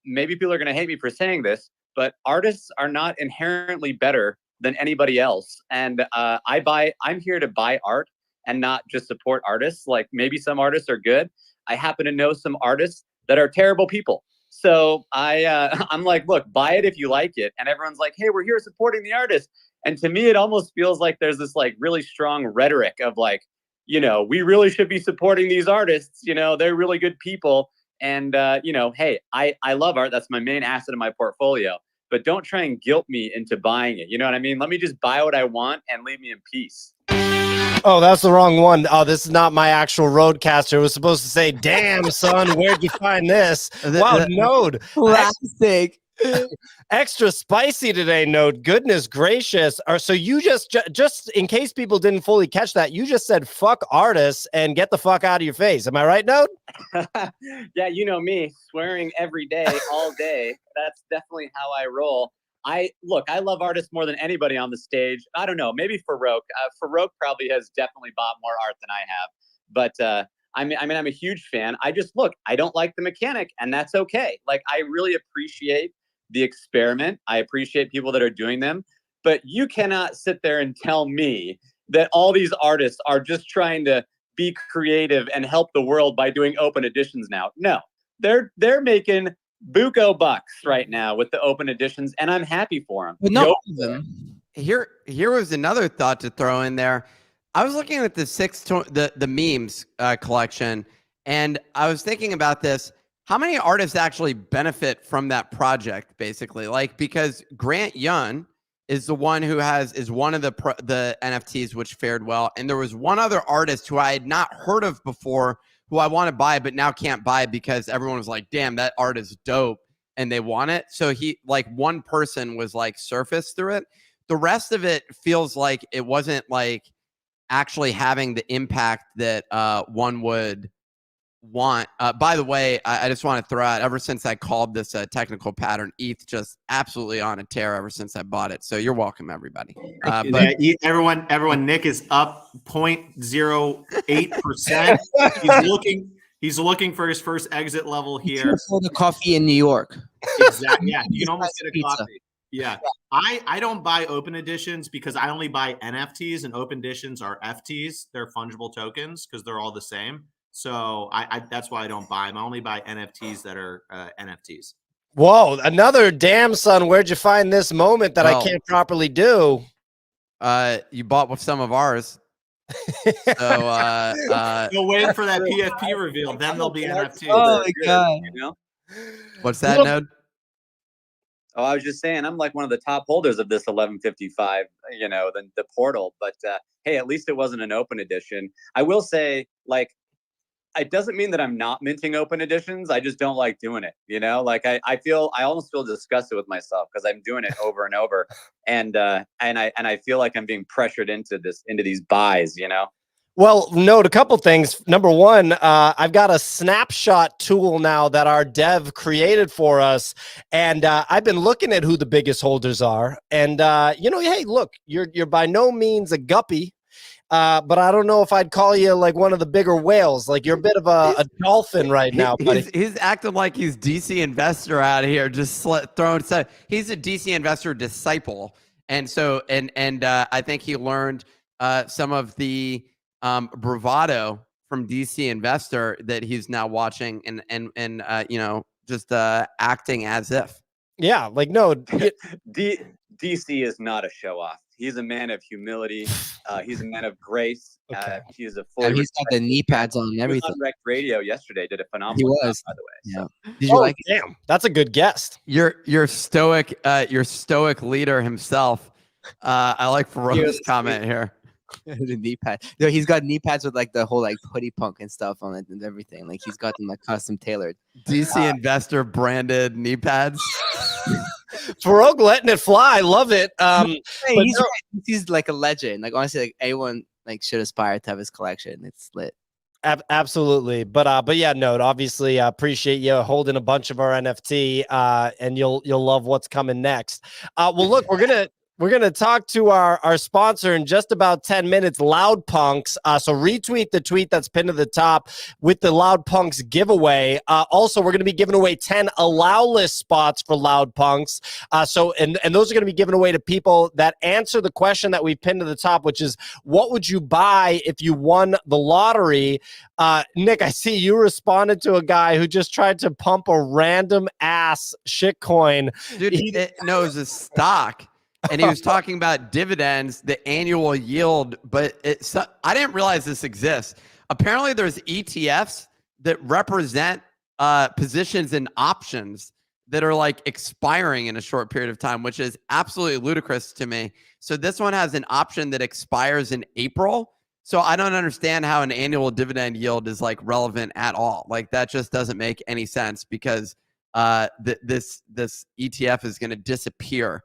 maybe people are going to hate me for saying this, but artists are not inherently better than anybody else. And I'm here to buy art and not just support artists. Like maybe some artists are good. I happen to know some artists that are terrible people. So I'm like, look, buy it if you like it. And everyone's like, hey, we're here supporting the artist. And to me, it almost feels like there's this like really strong rhetoric of like, you know, we really should be supporting these artists. You know, they're really good people. And, you know, hey, I love art. That's my main asset in my portfolio. But don't try and guilt me into buying it. You know what I mean? Let me just buy what I want and leave me in peace. Oh, that's the wrong one. Oh, this is not my actual roadcaster. It was supposed to say, damn, son, where'd you find this? Wow, Node. Classic. Extra spicy today, Node. Goodness gracious. So you just in case people didn't fully catch that, you just said fuck artists and get the fuck out of your face. Am I right, Node? Yeah, you know me, swearing every day, all day. That's definitely how I roll. I love artists more than anybody on the stage. I don't know, maybe Farouk. Farouk probably has definitely bought more art than I have. But I'm a huge fan. I don't like the mechanic, and that's okay. Like, I really appreciate the experiment. I appreciate people that are doing them. But you cannot sit there and tell me that all these artists are just trying to be creative and help the world by doing open editions now. No, they're making buco bucks right now with the open editions, and I'm happy for them. But no, Here was another thought to throw in there. I was looking at the memes collection, and I was thinking about this. How many artists actually benefit from that project, basically? Like, because Grant Yun is the one who is one of the NFTs which fared well, and there was one other artist who I had not heard of before, who I want to buy but now can't buy because everyone was like, damn, that art is dope, and they want it. So one person was like surfaced through it. The rest of it feels like it wasn't like actually having the impact that one would want. By the way, I just want to throw out, ever since I called this a technical pattern, ETH just absolutely on a tear ever since I bought it. So you're welcome, everybody. But everyone, Nick is up 0.08%. He's looking for his first exit level here. For the coffee in New York. Exactly. Yeah, you can almost get a coffee. Yeah. I don't buy open editions because I only buy NFTs, and open editions are FTs. They're fungible tokens because they're all the same. So I that's why I don't buy them. I only buy NFTs that are NFTs. Whoa, another damn, son. Where'd you find this moment that I can't properly do? You bought with some of ours. So you'll wait for that PFP reveal. Then there'll be NFTs. Oh my god! What's that, Node? Oh, I was just saying, I'm like one of the top holders of this 1155, the portal. But hey, at least it wasn't an open edition. I will say, like, it doesn't mean that I'm not minting open editions. I just don't like doing it. Like I almost feel disgusted with myself because I'm doing it over and over, and I feel like I'm being pressured into these buys. Well, note a couple things. Number one, I've got a snapshot tool now that our dev created for us, and I've been looking at who the biggest holders are. And hey, look, you're by no means a guppy, but I don't know if I'd call you like one of the bigger whales. Like you're a bit of a dolphin right now, buddy. He's acting like he's DC investor out here, just throwing stuff. He's a DC investor disciple, and so I think he learned some of the bravado from DC investor that he's now watching and just acting as if. Yeah, like no. DC is not a show off. He's a man of humility. He's a man of grace. Okay. He is a And he's got the knee pads on and He was everything. on Rec Radio yesterday. Did a phenomenal He job, was. by the way. Yeah. Did you like it? Damn, that's a good guest. Your stoic leader himself. I like Farouk's comment here. The knee pad. No, he's got knee pads with like the whole like hoodie punk and stuff on it and everything. Like he's got them like custom tailored. DC investor branded knee pads. Farouk letting it fly. Love it. Hey, but he's like a legend. Like honestly, like anyone like should aspire to have his collection. It's lit. Absolutely. But yeah, note, obviously appreciate you holding a bunch of our NFT and you'll love what's coming next. Well, look, we're gonna talk to our sponsor in just about 10 minutes, Loud Punks. So retweet the tweet that's pinned to the top with the Loud Punks giveaway. Also, we're gonna be giving away 10 allow list spots for Loud Punks. And those are gonna be given away to people that answer the question that we pinned to the top, which is what would you buy if you won the lottery? Nick, I see you responded to a guy who just tried to pump a random ass shitcoin. Dude, it knows a stock. And he was talking about dividends, the annual yield, but I didn't realize this exists. Apparently, there's ETFs that represent positions and options that are like expiring in a short period of time, which is absolutely ludicrous to me. So this one has an option that expires in April. So I don't understand how an annual dividend yield is like relevant at all. Like that just doesn't make any sense because this ETF is going to disappear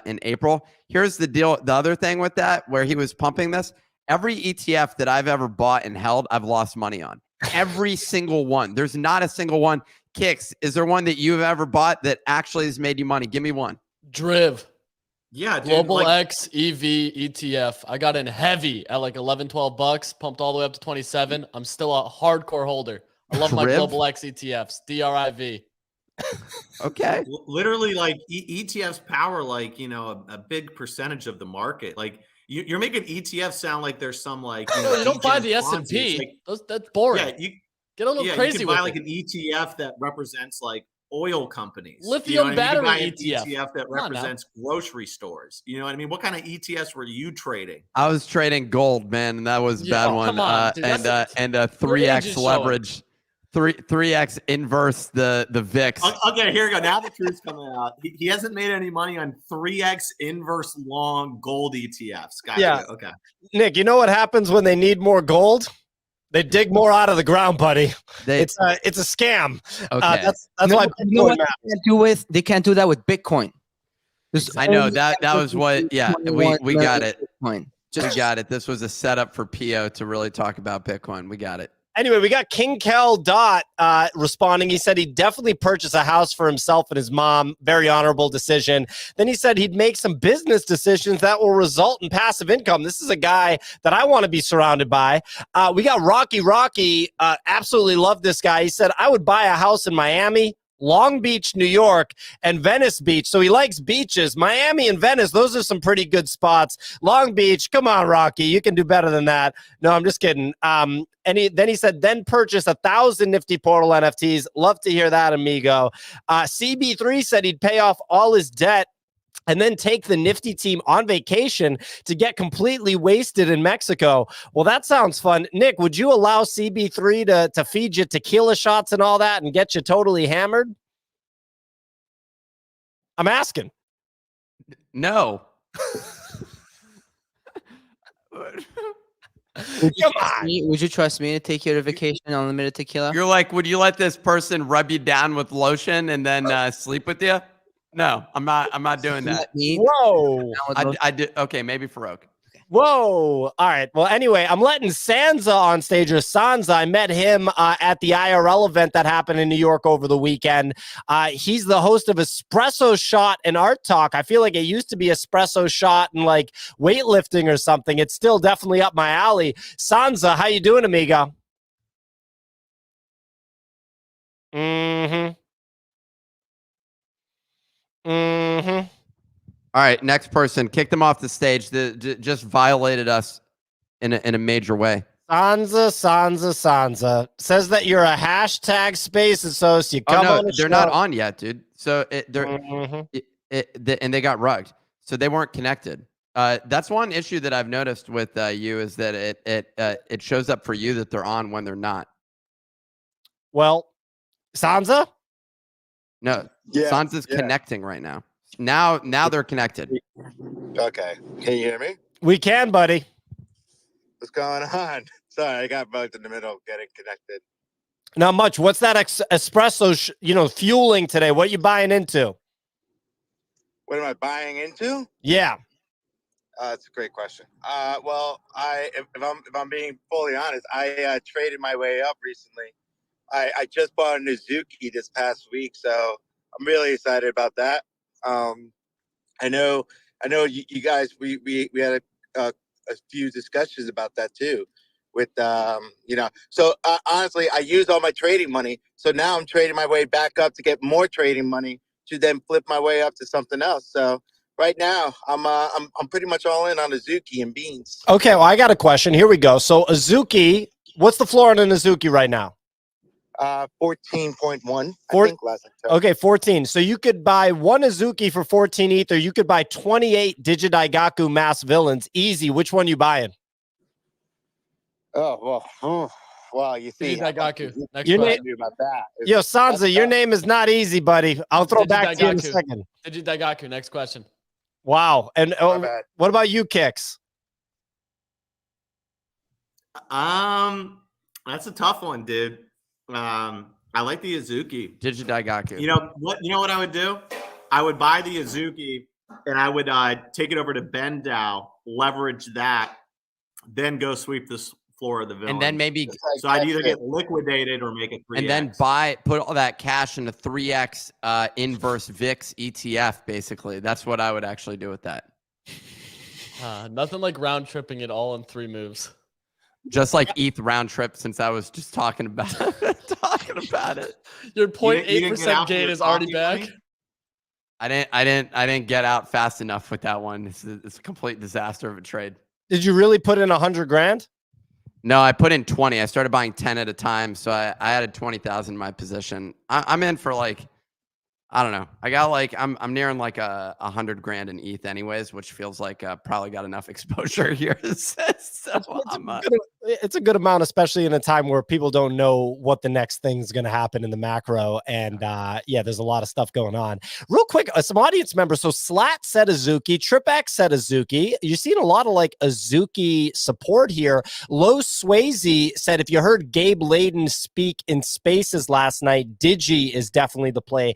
in April. Here's the deal. The other thing with that, where he was pumping this, every ETF that I've ever bought and held, I've lost money on. Every single one. There's not a single one. Kicks, is there one that you've ever bought that actually has made you money? Give me one. Driv. Yeah, dude, Global X EV ETF. I got in heavy at like 11, 12 bucks, pumped all the way up to 27. I'm still a hardcore holder. I love my Driv? Global X ETFs. DRIV. Okay. literally like ETFs power like a big percentage of the market. Like you're making ETFs sound like there's some like No, you don't buy the S&P. That's boring. Yeah, you get a little crazy you can with buy it. like an ETF that represents like oil companies. Lithium battery you can buy an ETF. ETF that Come on now. represents grocery stores. You know what I mean? What kind of ETFs were you trading? I was trading gold, man, and that was a bad one. come on, dude, and that's a your age 3x is leverage. 3x inverse the VIX. Okay, here we go. Now the truth's coming out. He hasn't made any money on 3x inverse long gold ETFs. Gotcha. Yeah. Okay. Nick, you know what happens when they need more gold? They dig more out of the ground, buddy. It's a scam. Okay. That's why You know Bitcoin what matters. they can't do that with Bitcoin. I know that was what. Yeah, we got it. Bitcoin. We got it. This was a setup for PO to really talk about Bitcoin. We got it. Anyway, we got King Kel Dot responding. He said he'd definitely purchase a house for himself and his mom. Very honorable decision. Then he said he'd make some business decisions that will result in passive income. This is a guy that I want to be surrounded by. We got Rocky. Absolutely love this guy. He said, I would buy a house in Miami, Long Beach, New York, and Venice Beach. So he likes beaches. Miami and Venice, those are some pretty good spots. Long Beach, come on, Rocky. You can do better than that. No, I'm just kidding. Then he said, then purchase 1,000 Nifty Portal NFTs. Love to hear that, amigo. CB3 said he'd pay off all his debt and then take the Nifty team on vacation to get completely wasted in Mexico. Well, that sounds fun. Nick, would you allow CB3 to feed you tequila shots and all that and get you totally hammered? I'm asking. No. Come on. Would you trust me to take you to vacation on unlimited tequila? You're like, would you let this person rub you down with lotion and then sleep with you? No, I'm not doing that. Whoa. I did. Okay, maybe Farouk. Whoa. All right. Well, anyway, I'm letting Sansa on stage, or Sansa. I met him at the IRL event that happened in New York over the weekend. He's the host of Espresso Shot and Art Talk. I feel like it used to be Espresso Shot and like weightlifting or something. It's still definitely up my alley. Sansa, how you doing, amigo? Mm-hmm. Mm-hmm. All right, next person. Kick them off the stage. Just violated us in a major way. Sansa says that you're a hashtag space associate. Come on, they're not on yet, dude. So and they got rugged, so they weren't connected. That's one issue that I've noticed with you is that it shows up for you that they're on when they're not. Well, Sansa? No, Yeah, Sansa's connecting right now. Now they're connected. Okay. Can you hear me? We can, buddy. What's going on? Sorry, I got bugged in the middle of getting connected. Not much. What's that espresso, fueling today? What you buying into? What am I buying into? Yeah. That's a great question. Well, if I'm being fully honest, I traded my way up recently. I just bought a Nizuki this past week, so I'm really excited about that. I know you guys. We had a few discussions about that too. With so honestly, I used all my trading money, so now I'm trading my way back up to get more trading money to then flip my way up to something else. So right now, I'm pretty much all in on Azuki and beans. Okay, well, I got a question. Here we go. So Azuki, what's the floor on an Azuki right now? 14.1. I think last time. Okay, 14. So you could buy one Azuki for 14 ETH, or you could buy 28 Digidaigaku mass villains. Easy. Which one you buying? Oh well, you see, Digdaigaku. Next Your question. name- about that. Yo, Sansa, your name is not easy, buddy. I'll throw back to you in a Digidaigaku. second. Digdaigaku. Next question. Wow. And My bad. what about you, Kicks? That's a tough one, dude. I like the Azuki. Digidaigaku. You know what I would do? I would buy the Azuki and I would take it over to Bendao, leverage that, then go sweep this floor of the villain. And then maybe so I'd either get liquidated or make it 3x. and then put all that cash in a 3x inverse VIX ETF. Basically, that's what I would actually do with that. Nothing like round tripping it all in 3 moves. Just like ETH round trip, since I was just talking about it. Your You didn't get 0.8% out for gain your is already coffee back. money? I didn't get out fast enough with that one. It's a complete disaster of a trade. Did you really put in 100 grand? No, I put in 20. I started buying 10 at a time, so I added 20,000 in my position. I'm in for like, I don't know. I got like I'm nearing like 100 grand in ETH anyways, which feels like probably got enough exposure here. So It's a good amount, especially in a time where people don't know what the next thing's going to happen in the macro. And there's a lot of stuff going on. Real quick, some audience members. So Slat said Azuki, TripX said Azuki. You're seeing a lot of like Azuki support here. Low Swayze said, if you heard Gabe Layden speak in Spaces last night, Digi is definitely the play.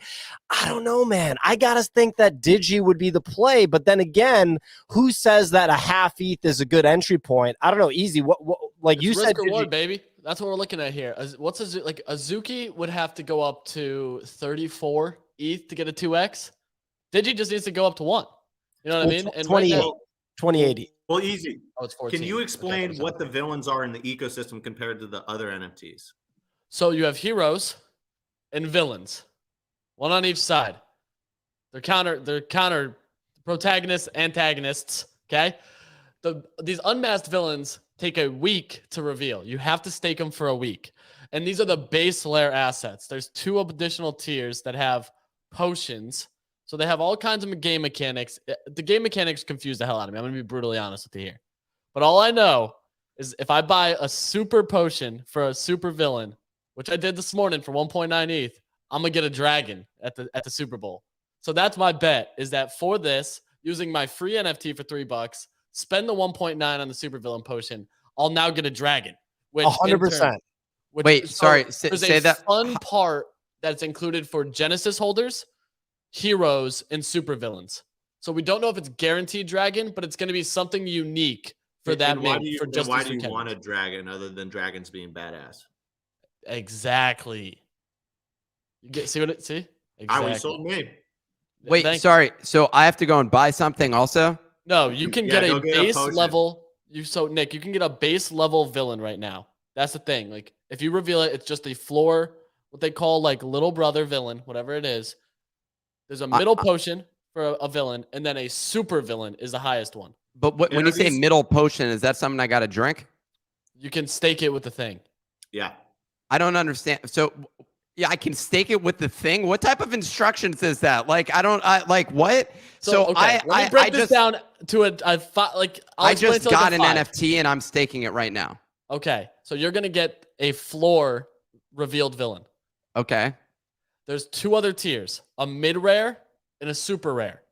I don't know, man. I got to think that Digi would be the play. But then again, who says that a half ETH is a good entry point? I don't know. Easy. What like It's you risk said, reward, Digi. baby. That's what we're looking at here. What's Azuki would have to go up to 34 ETH to get a 2x. Digi just needs to go up to 1. You know what I mean? And 28, right now, 2080. Well, easy. oh, it's 14. Can you explain Okay, what the villains are in the ecosystem compared to the other NFTs? So you have heroes and villains, one on each side. They're counter protagonists, antagonists. Okay, these unmasked villains take a week to reveal. You have to stake them for a week, and these are the base layer assets. There's 2 additional tiers that have potions, so they have all kinds of game mechanics. The game mechanics confuse the hell out of me. I'm gonna be brutally honest with you here, but all I know is if I buy a super potion for a super villain, which I did this morning for 1.9 ETH, I'm gonna get a dragon at the Super Bowl. So that's my bet, is that for this, using my free NFT for $3, spend the 1.9 on the supervillain potion, I'll now get a dragon. Which 100%. Wait, sorry, there's say a that. fun part that's included for Genesis holders, heroes, and supervillains. So we don't know if it's guaranteed dragon, but it's going to be something unique for that why mint. do you, for just why these do you three want a candidates. dragon other than dragons being badass? Exactly. You see what it? See? I Exactly. would sold me. Wait, Thank- sorry. So I have to go and buy something also? No, you can Yeah, get go a get a base potion. level. Nick, you can get a base level villain right now. That's the thing. Like, if you reveal it, it's just a floor, what they call like little brother villain, whatever it is. There's a middle potion for a villain, and then a super villain is the highest one. But And when are you say these- middle potion, is that something I got to drink? You can stake it with the thing. Yeah. I don't understand. So, yeah, I can stake it with the thing. What type of instructions is that? Like, like what? So okay, let me break this down to I just got an five. NFT and I'm staking it right now. Okay, so you're gonna get a floor revealed villain. Okay. There's two other tiers: a mid rare and a super rare.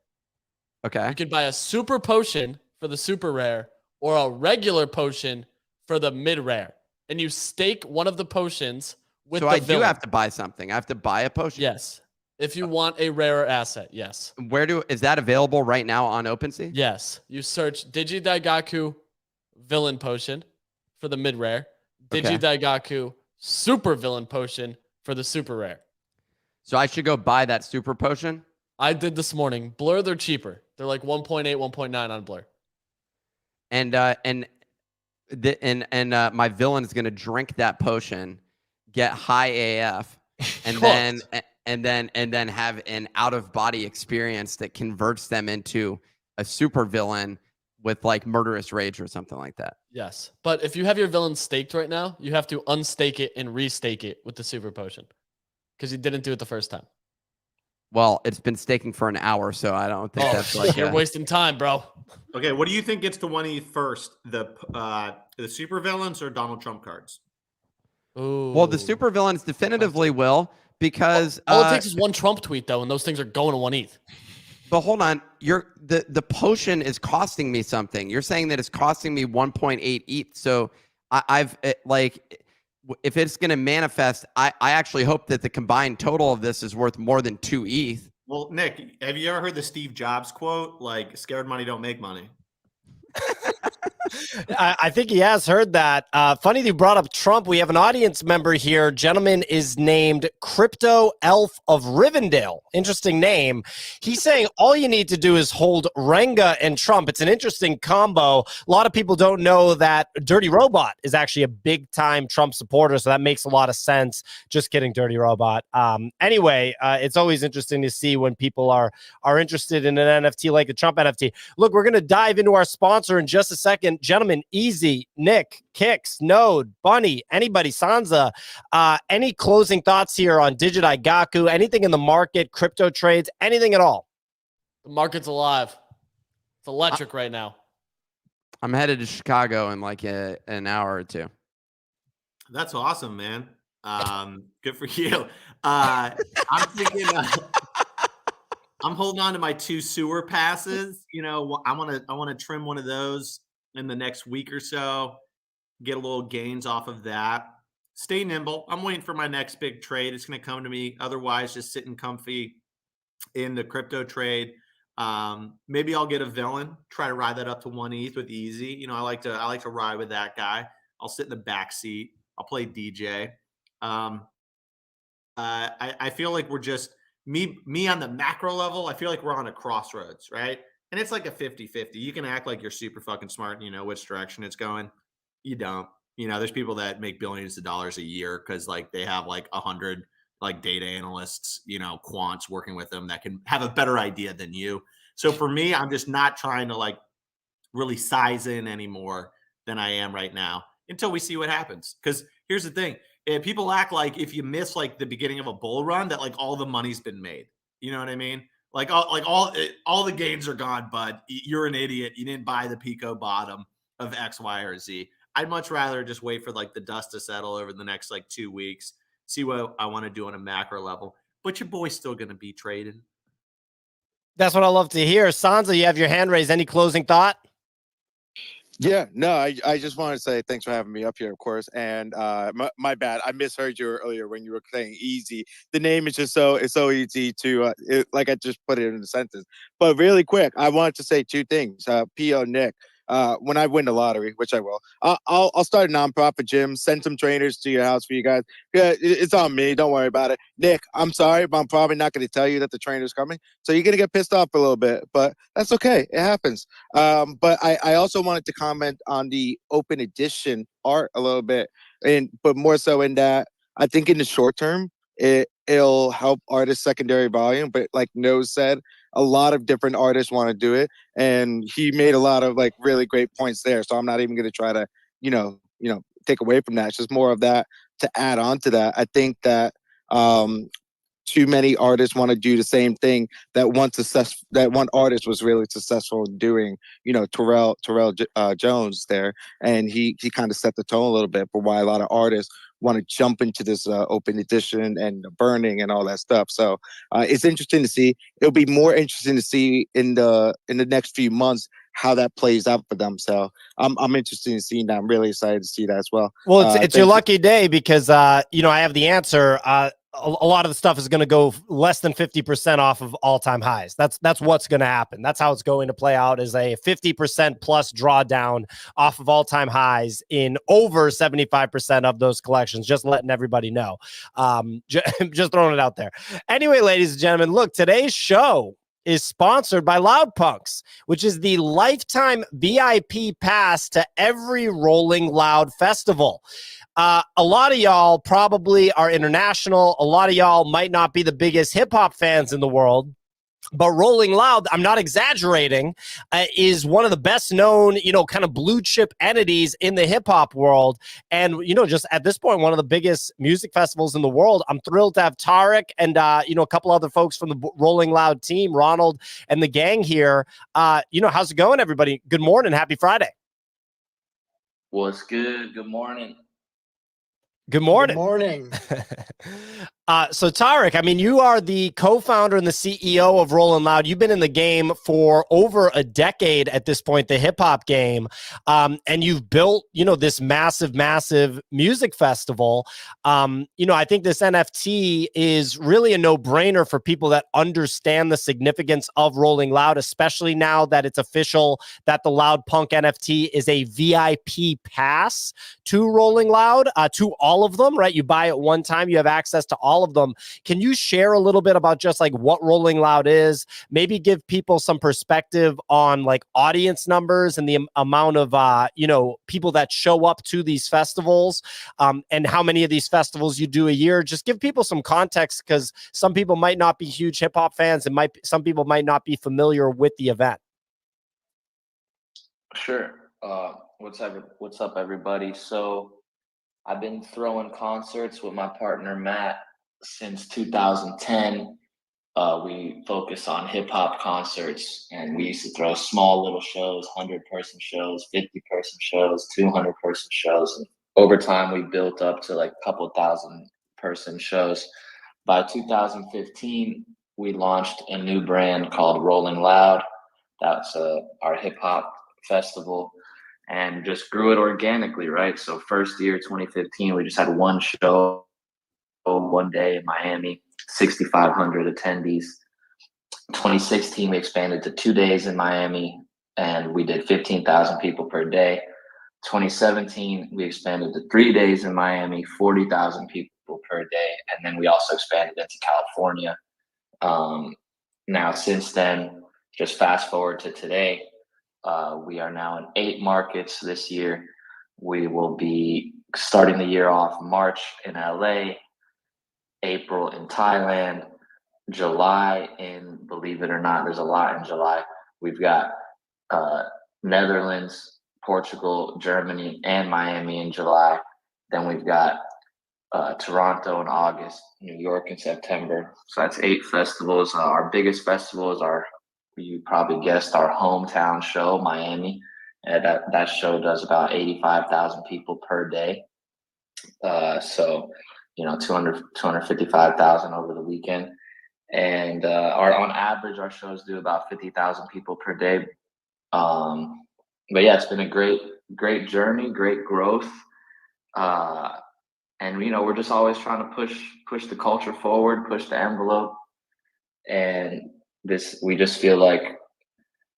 Okay. You can buy a super potion for the super rare or a regular potion for the mid rare, and you stake one of the potions with So the I villain. do have to buy something. I have to buy a potion. Yes, if you want a rarer asset, yes. Is that available right now on OpenSea? Yes, you search Digidaigaku villain potion for the mid rare, Okay. Digidaigaku super villain potion for the super rare. So I should go buy that super potion? I did this morning. Blur, they're cheaper. They're like 1.8, 1.9 on Blur. And my villain is going to drink that potion, get high AF, and then have an out of body experience that converts them into a super villain with like murderous rage or something like that. Yes, but if you have your villain staked right now, you have to unstake it and restake it with the super potion because you didn't do it the first time. Well, it's been staking for an hour, so I don't think that's like you're wasting time, bro. Okay, what do you think gets to 1E first? The super villains or Donald Trump cards? Ooh. Well, the super villains definitively will, because all it takes is one Trump tweet though, and those things are going to 1 ETH. But hold on, the potion is costing me something. You're saying that it's costing me 1.8 ETH. So if it's going to manifest, I actually hope that the combined total of this is worth more than 2 ETH. Well, Nick, have you ever heard the Steve Jobs quote? Like, scared money don't make money. I think he has heard that. Funny that you brought up Trump. We have an audience member here. Gentleman is named Crypto Elf of Rivendell. Interesting name. He's saying all you need to do is hold Renga and Trump. It's an interesting combo. A lot of people don't know that Dirty Robot is actually a big-time Trump supporter, so that makes a lot of sense. Just kidding, Dirty Robot. Anyway, it's always interesting to see when people are interested in an NFT like a Trump NFT. Look, we're going to dive into our sponsor in just a second. Gentlemen, Easy, Nick, Kix, Node, Bunny, anybody, Sansa, any closing thoughts here on Digdaigaku, anything in the market, crypto trades, anything at all? The market's alive. It's electric right now. I'm headed to Chicago in like an hour or two. That's awesome, man. Good for you. I'm thinking I'm holding on to my 2 sewer passes. You know, I want to trim one of those in the next week or so, get a little gains off of that. Stay nimble. I'm waiting for my next big trade. It's going to come to me. Otherwise, just sitting comfy in the crypto trade. Maybe I'll get a villain, try to ride that up to 1 ETH with Easy. You know, I like to ride with that guy. I'll sit in the back seat. I'll play DJ. I feel like we're just me on the macro level. I feel like we're on a crossroads, right? And it's like a 50-50. You can act like you're super fucking smart and you know which direction it's going. You don't. You know, there's people that make billions of dollars a year because like they have like 100 like data analysts, you know, quants working with them that can have a better idea than you. So for me, I'm just not trying to like really size in any more than I am right now until we see what happens. Because here's the thing. People act like if you miss like the beginning of a bull run that like all the money's been made. You know what I mean? Like all the gains are gone, bud. You're an idiot. You didn't buy the Pico bottom of X, Y, or Z. I'd much rather just wait for like the dust to settle over the next like 2 weeks, see what I want to do on a macro level. But your boy's still going to be trading. That's what I love to hear. Sansa, you have your hand raised. Any closing thought? Yeah, no, I just want to say thanks for having me up here, of course. And my bad, I misheard you earlier when you were saying easy. The name is just it's so easy to like I just put it in a sentence. But really quick, I wanted to say two things. P.O. Nick, when I win the lottery, which I will, I'll start a nonprofit gym, send some trainers to your house for you guys. Yeah, it's on me. Don't worry about it. Nick, I'm sorry, but I'm probably not going to tell you that the trainer's coming. So you're going to get pissed off a little bit, but that's okay. It happens. But I also wanted to comment on the open edition art a little bit, but more so in that I think in the short term it'll help artists secondary volume. But like Nose said, a lot of different artists want to do it, and he made a lot of like really great points there. So I'm not even going to try to take away from that. It's just more of that to add on to that. I think that too many artists want to do the same thing that one artist was really successful in doing. Terrell Jones there, and he kind of set the tone a little bit for why a lot of artists want to jump into this open edition and burning and all that stuff. So it's interesting to see. It'll be more interesting to see in the next few months how that plays out for them. So I'm interested in seeing that. I'm really excited to see that as well. Well, it's your lucky day because I have the answer. A lot of the stuff is going to go less than 50% off of all-time highs. That's what's going to happen. That's how it's going to play out, is a 50% plus drawdown off of all-time highs in over 75% of those collections. Just letting everybody know. Just throwing it out there. Anyway, ladies and gentlemen, look, today's show is sponsored by Loud Punks, which is the lifetime VIP pass to every Rolling Loud festival. A lot of y'all probably are international. A lot of y'all might not be the biggest hip hop fans in the world. But Rolling Loud, I'm not exaggerating, is one of the best known, kind of blue chip entities in the hip hop world. And, just at this point, one of the biggest music festivals in the world. I'm thrilled to have Tarek and, a couple other folks from the Rolling Loud team, Ronald and the gang here. How's it going, everybody? Good morning. Happy Friday. What's good? Good morning. Good morning. Good morning. So Tarek, you are the co-founder and the CEO of Rolling Loud. You've been in the game for over a decade at this point, the hip hop game. And you've built, this massive music festival. I think this NFT is really a no-brainer for people that understand the significance of Rolling Loud, especially now that it's official that the Loud Punk NFT is a VIP pass to Rolling Loud, to all of them, right? You buy it one time, you have access to all of them. Can you share a little bit about just like what Rolling Loud is? Maybe give people some perspective on like audience numbers and the amount of people that show up to these festivals, and how many of these festivals you do a year. Just give people some context, because some people might not be huge hip hop fans, and some people might not be familiar with the event. Sure. What's up, everybody? So I've been throwing concerts with my partner Matt since 2010. We focus on hip hop concerts, and we used to throw small little shows, 100-person shows, 50-person shows, 200-person shows. And over time, we built up to like a couple 1,000-person shows. By 2015, we launched a new brand called Rolling Loud. That's our hip hop festival, and just grew it organically, right? So first year, 2015, we just had one show one day in Miami, 6,500 attendees. 2016, we expanded to 2 days in Miami, and we did 15,000 people per day. 2017, we expanded to 3 days in Miami, 40,000 people per day. And then we also expanded into California. Now, since then, just fast forward to today, we are now in 8 markets this year. We will be starting the year off March in LA, April in Thailand, July in, believe it or not, there's a lot in July. We've got Netherlands, Portugal, Germany, and Miami in July. Then we've got Toronto in August, New York in September. So that's 8 festivals. Our biggest festival is you probably guessed, our hometown show, Miami. That show does about 85,000 people per day. So 255,000 over the weekend. and on average, our shows do about 50,000 people per day. But yeah, it's been a great journey, great growth. And we're just always trying to push the culture forward, push the envelope. And we just feel like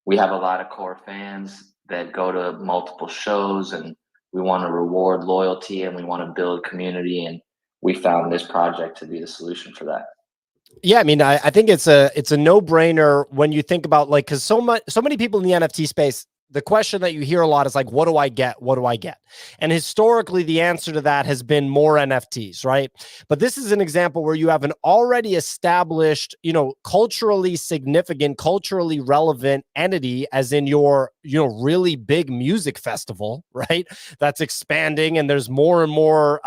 we have a lot of core fans that go to multiple shows, and we want to reward loyalty and we want to build community. And we found this project to be the solution for that. Yeah, I mean, I think it's a no-brainer when you think about, like, because so many people in the NFT space, the question that you hear a lot is like, what do I get? What do I get? And historically, the answer to that has been more NFTs, right? But this is an example where you have an already established, culturally significant, culturally relevant entity, as in your, really big music festival, right? That's expanding, and there's more and more,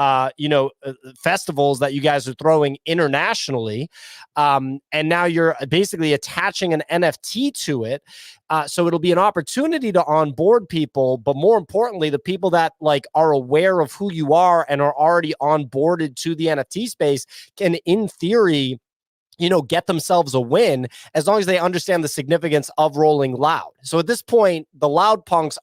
festivals that you guys are throwing internationally. And now you're basically attaching an NFT to it. So it'll be an opportunity to onboard people, but more importantly, the people that are aware of who you are and are already onboarded to the NFT space can, in theory, get themselves a win as long as they understand the significance of Rolling Loud. So at this point, the Loud Punks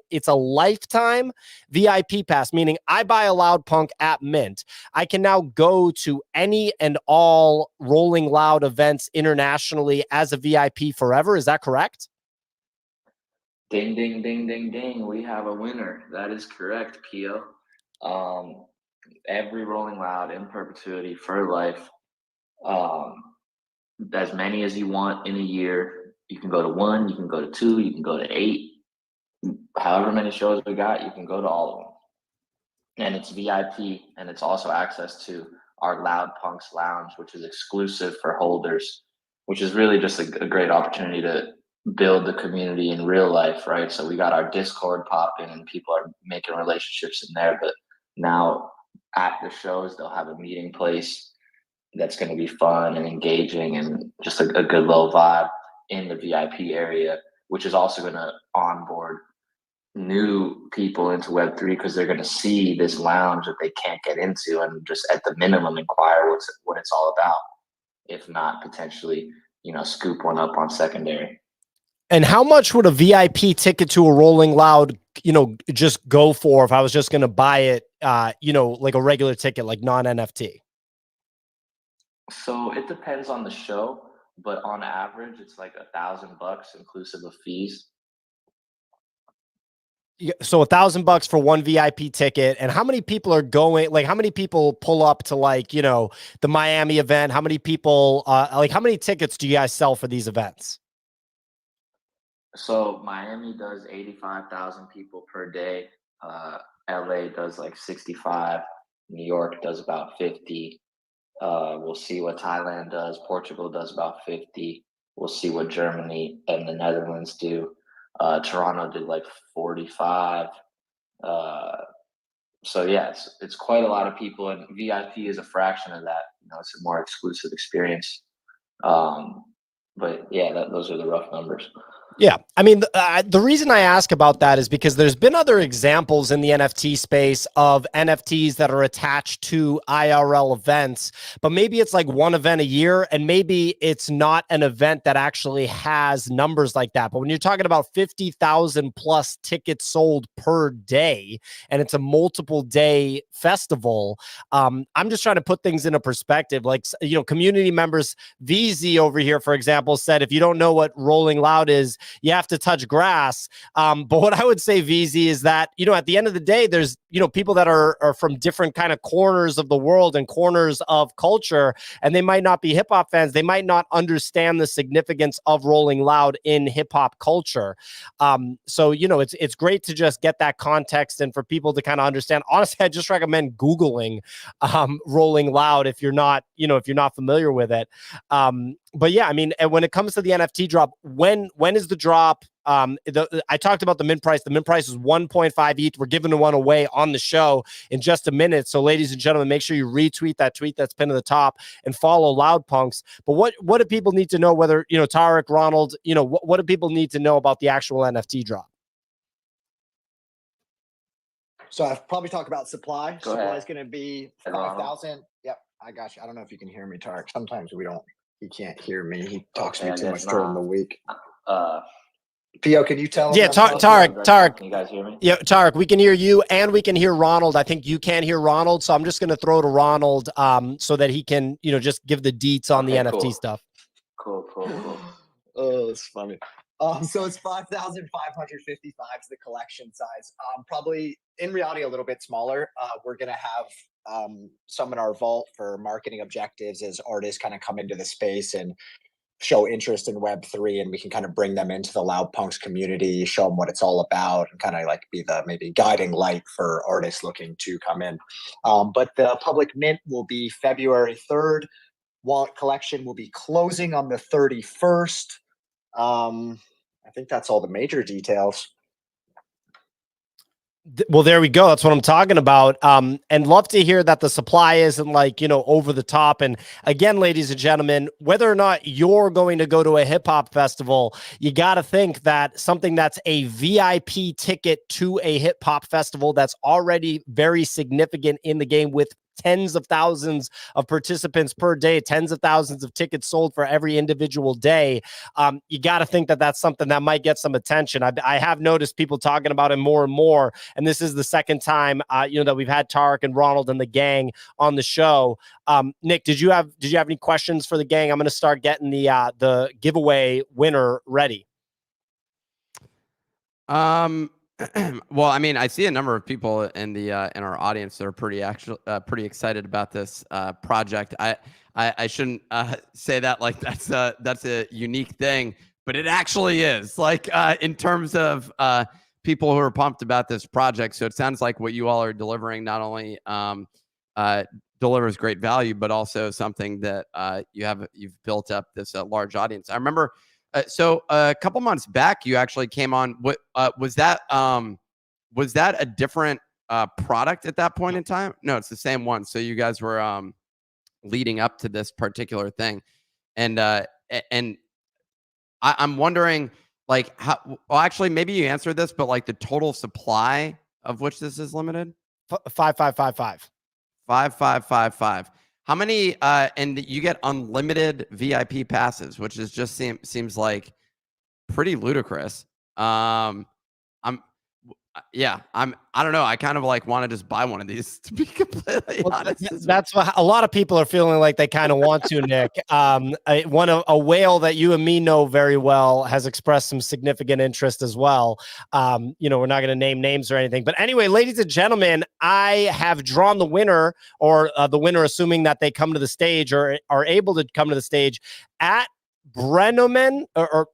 it's a lifetime VIP pass, meaning I buy a Loud Punk at Mint. I can now go to any and all Rolling Loud events internationally as a VIP forever. Is that correct? Ding, ding, ding, ding, ding. We have a winner. That is correct, Pio. Every Rolling Loud in perpetuity for life. As many as you want in a year. You can go to 1, you can go to 2, you can go to 8. However many shows we got, you can go to all of them. And it's VIP, and it's also access to our Loud Punks Lounge, which is exclusive for holders, which is really just a great opportunity to build the community in real life, right? So we got our Discord popping, and people are making relationships in there. But now at the shows, they'll have a meeting place that's going to be fun and engaging and just a good little vibe in the VIP area, which is also going to onboard new people into Web3 because they're going to see this lounge that they can't get into and just at the minimum inquire what it's all about, if not potentially, scoop one up on secondary. And how much would a VIP ticket to a Rolling Loud, just go for if I was just going to buy it, like a regular ticket, like non-NFT? So it depends on the show, but on average, it's like $1,000 inclusive of fees. So $1,000 for one VIP ticket. And how many people are going? Like, how many people pull up to the Miami event? How many people? How many tickets do you guys sell for these events? So Miami does 85,000 people per day. LA does like 65. New York does about 50. We'll see what Thailand does. Portugal does about 50. We'll see what Germany and the Netherlands do. Toronto did like 45. So yeah, it's quite a lot of people, and VIP is a fraction of that. It's a more exclusive experience. But yeah, those are the rough numbers. Yeah. I mean, the reason I ask about that is because there's been other examples in the NFT space of NFTs that are attached to IRL events, but maybe it's like one event a year, and maybe it's not an event that actually has numbers like that. But when you're talking about 50,000 plus tickets sold per day, and it's a multiple day festival, I'm just trying to put things into perspective. Like, community members, VZ over here, for example, said, if you don't know what Rolling Loud is, you have to touch grass. But what I would say, VZ, is that, at the end of the day, there's, people that are from different kind of corners of the world and corners of culture, and they might not be hip hop fans. They might not understand the significance of Rolling Loud in hip hop culture. So, it's great to just get that context and for people to kind of understand. Honestly, I just recommend Googling Rolling Loud if you're not familiar with it. But yeah, I mean, and when it comes to the NFT drop, when is the drop? I talked about the mint price. The mint price is 1.5 ETH. We're giving one away on the show in just a minute. So, ladies and gentlemen, make sure you retweet that tweet that's pinned to the top and follow Loud Punks. But what do people need to know? Whether Tarek, Ronald, what do people need to know about the actual NFT drop? So I've probably talked about supply. Go Supply ahead. is going to be 5,000. Yep, I got you. I don't know if you can hear me, Tarek. Sometimes we don't. he can't hear me. He talks to Okay, me I too guess much during not. the week. Uh, Theo, can you tell him? Yeah, that I'm Tarek, Tarek. Can you guys hear me? Yeah, Tarek, we can hear you and we can hear Ronald. I think you can't hear Ronald, so I'm just going to throw to Ronald so that he can, just give the deets on the Okay, NFT cool. stuff. Cool. Oh, it's funny. So it's 5,555 is the collection size. Probably in reality a little bit smaller. We're gonna have some in our vault for marketing objectives as artists kind of come into the space and show interest in Web3, and we can kind of bring them into the Loud Punks community, show them what it's all about, and kind of like be the maybe guiding light for artists looking to come in. But the public mint will be February 3rd. Wallet collection will be closing on the 31st. I think that's all the major details. Well, there we go. That's what I'm talking about. And love to hear that the supply isn't like, over the top. And again, ladies and gentlemen, whether or not you're going to go to a hip hop festival, you got to think that something that's a VIP ticket to a hip hop festival that's already very significant in the game with tens of thousands of participants per day, tens of thousands of tickets sold for every individual day. You got to think that that's something that might get some attention. I have noticed people talking about it more and more. And this is the second time, that we've had Tarek and Ronald and the gang on the show. Nick, did you have any questions for the gang? I'm going to start getting the giveaway winner ready. Well, I mean, I see a number of people in the in our audience that are pretty excited about this project. I shouldn't say that like that's a unique thing, but it actually is. Like in terms of people who are pumped about this project. So it sounds like what you all are delivering not only delivers great value, but also something that you've built up this large audience. I remember. So a couple months back, you actually came on. What was that? Was that a different product at that point in time? No, it's the same one. So you guys were leading up to this particular thing, and I'm wondering, like, how? Well, actually, maybe you answered this, but like the total supply of which this is limited. 5555. 5555. How many? And you get unlimited VIP passes, which is just seems like pretty ludicrous. I don't know. I kind of like want to just buy one of these, to be completely honest. That's what a lot of people are feeling like they kind of want to, Nick. A whale that you and me know very well has expressed some significant interest as well. We're not going to name names or anything, but anyway, ladies and gentlemen, I have drawn the winner, or the winner, assuming that they come to the stage or are able to come to the stage at Brenneman or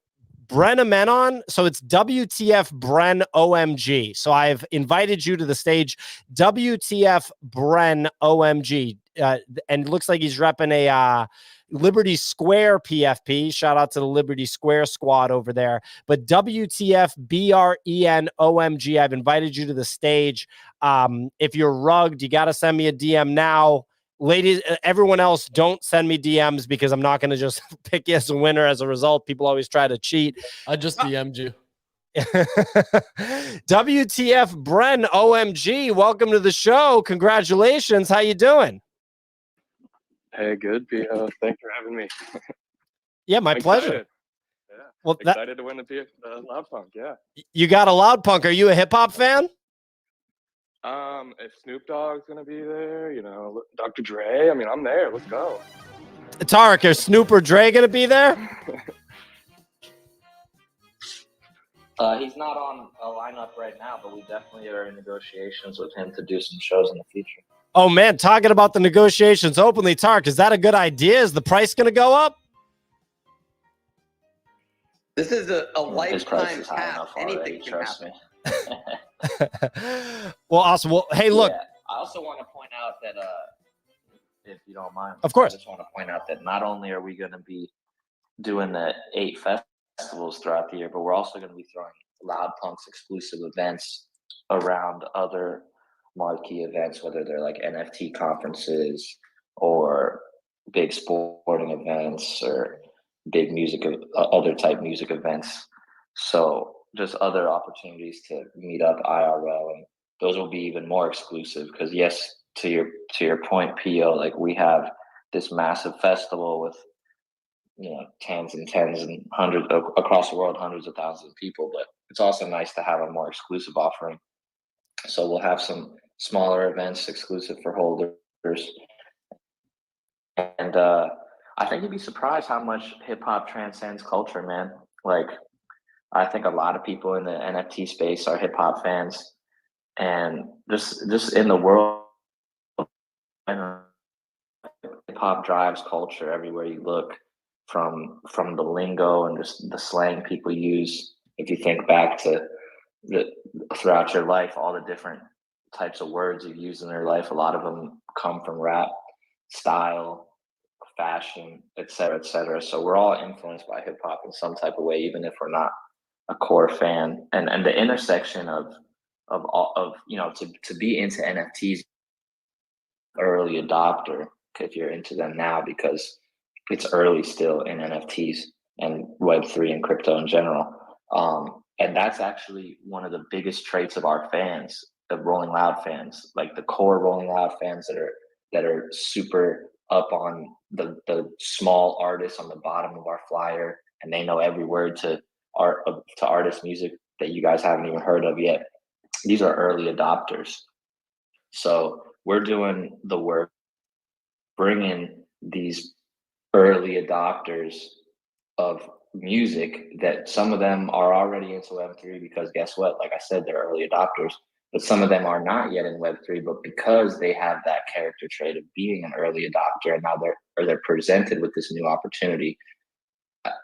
Brennemenon. So it's WTF Bren OMG. So I've invited you to the stage, WTF Bren OMG. And it looks like he's repping a Liberty Square PFP. Shout out to the Liberty Square squad over there. But WTF BREN OMG. I've invited you to the stage. If you're rugged, you got to send me a DM now. Ladies, everyone else, don't send me DMs because I'm not going to just pick you as a winner as a result. People always try to cheat. I just DM'd you. WTF Bren OMG, welcome to the show. Congratulations. How you doing? Hey, good. Thanks for having me. Yeah, my pleasure. Excited. Yeah. Well, excited to win the Loud Punk. Yeah. You got a Loud Punk. Are you a hip hop fan? If Snoop Dogg's gonna be there, Dr. Dre. I mean, I'm there. Let's go. Tarek, is Snoop or Dre gonna be there? He's not on a lineup right now, but we definitely are in negotiations with him to do some shows in the future. Oh man, talking about the negotiations openly, Tarek, is that a good idea? Is the price gonna go up? This is a His price lifetime is high cap. enough Anything already, can trust happen. me. Well, awesome. Well, hey, look. Yeah, I also want to point out that, if you don't mind, of course, I just want to point out that not only are we going to be doing the 8 festivals throughout the year, but we're also going to be throwing Loud Punks exclusive events around other marquee events, whether they're like NFT conferences or big sporting events or big music, other type music events. So just other opportunities to meet up IRL, and those will be even more exclusive because yes, to your point, PO, like we have this massive festival with tens and tens and hundreds across the world, hundreds of thousands of people. But it's also nice to have a more exclusive offering. So we'll have some smaller events exclusive for holders. And I think you'd be surprised how much hip hop transcends culture, man. Like, I think a lot of people in the NFT space are hip hop fans, and just in the world, hip hop drives culture everywhere you look, from the lingo and just the slang people use. If you think back to throughout your life, all the different types of words you've used in your life, a lot of them come from rap, style, fashion, et cetera, et cetera. So we're all influenced by hip hop in some type of way, even if we're not a core fan. And the intersection of all of to be into NFTs, early adopter if you're into them now, because it's early still in NFTs and Web3 and crypto in general. And that's actually one of the biggest traits of our fans, of Rolling Loud fans, like the core Rolling Loud fans that are super up on the small artists on the bottom of our flyer, and they know every word to artist music that you guys haven't even heard of yet. These are early adopters. So we're doing the work, bringing these early adopters of music that some of them are already into Web3, because guess what? Like I said, they're early adopters, but some of them are not yet in Web3, but because they have that character trait of being an early adopter, and now they're presented with this new opportunity,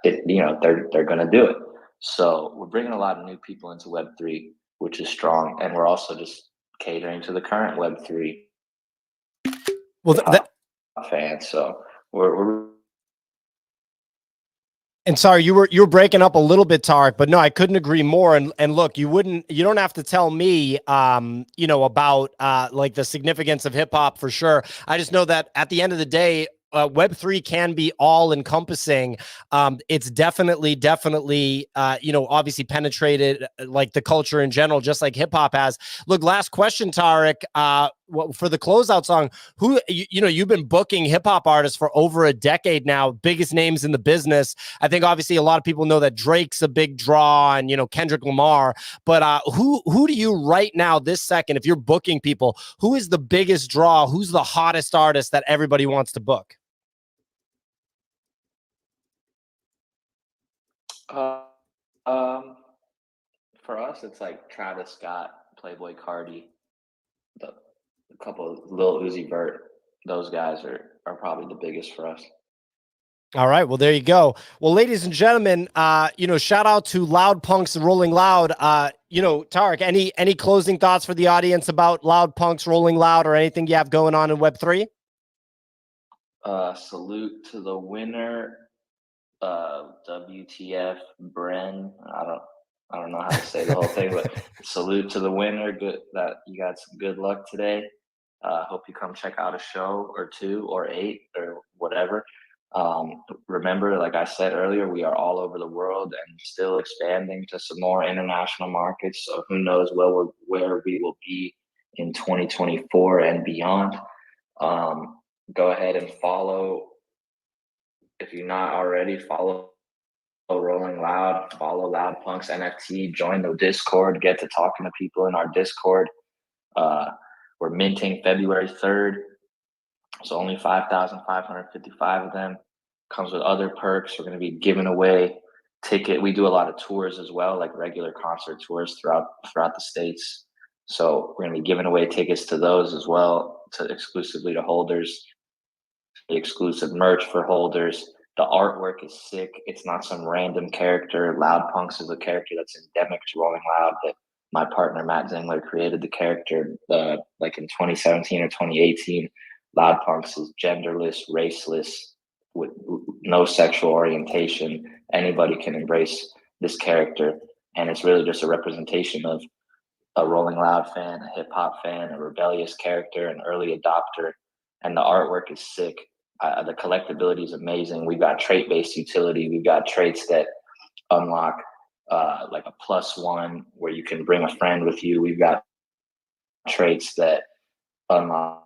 they're going to do it. So we're bringing a lot of new people into Web3, which is strong. And we're also just catering to the current Web3 fans. So we're And sorry, you were breaking up a little bit, Tarek, but no, I couldn't agree more. And look, you don't have to tell me, about like the significance of hip hop for sure. I just know that at the end of the day, Web3 can be all encompassing. It's definitely, obviously penetrated like the culture in general, just like hip hop has. Look, last question, Tarek, for the closeout song, who, you've been booking hip hop artists for over a decade now, biggest names in the business. I think obviously a lot of people know that Drake's a big draw, and, Kendrick Lamar, but who do you right now, this second, if you're booking people, who is the biggest draw? Who's the hottest artist that everybody wants to book? For us, it's like Travis Scott, Playboy Cardi, a couple of Lil Uzi Vert. Those guys are probably the biggest for us. All right. Well, there you go. Well, ladies and gentlemen, shout out to Loud Punks and Rolling Loud. Tarek, any closing thoughts for the audience about Loud Punks, Rolling Loud, or anything you have going on in Web3? Salute to the winner, WTF Bren. I don't know how to say the whole thing, but salute to the winner. Good that you got some good luck today. Hope you come check out a show or 2 or 8 or whatever. Remember, like I said earlier, we are all over the world and still expanding to some more international markets. So who knows where we will be in 2024 and beyond. Go ahead and follow, if you're not already, follow Rolling Loud, follow Loud Punks NFT, join the Discord, get to talking to people in our Discord. We're minting February 3rd. So only 5,555 of them. Comes with other perks. We're going to be giving away ticket. We do a lot of tours as well, like regular concert tours throughout the states. So we're going to be giving away tickets to those as well, exclusively to holders. The exclusive merch for holders. The artwork is sick. It's not some random character. Loud Punks is a character that's endemic to Rolling Loud. That my partner Matt Zingler created the character like in 2017 or 2018. Loud Punks is genderless, raceless, with no sexual orientation. Anybody can embrace this character, and it's really just a representation of a Rolling Loud fan, a hip hop fan, a rebellious character, an early adopter, and the artwork is sick. The collectability is amazing. We've got trait-based utility. We've got traits that unlock like a +1 where you can bring a friend with you. We've got traits that unlock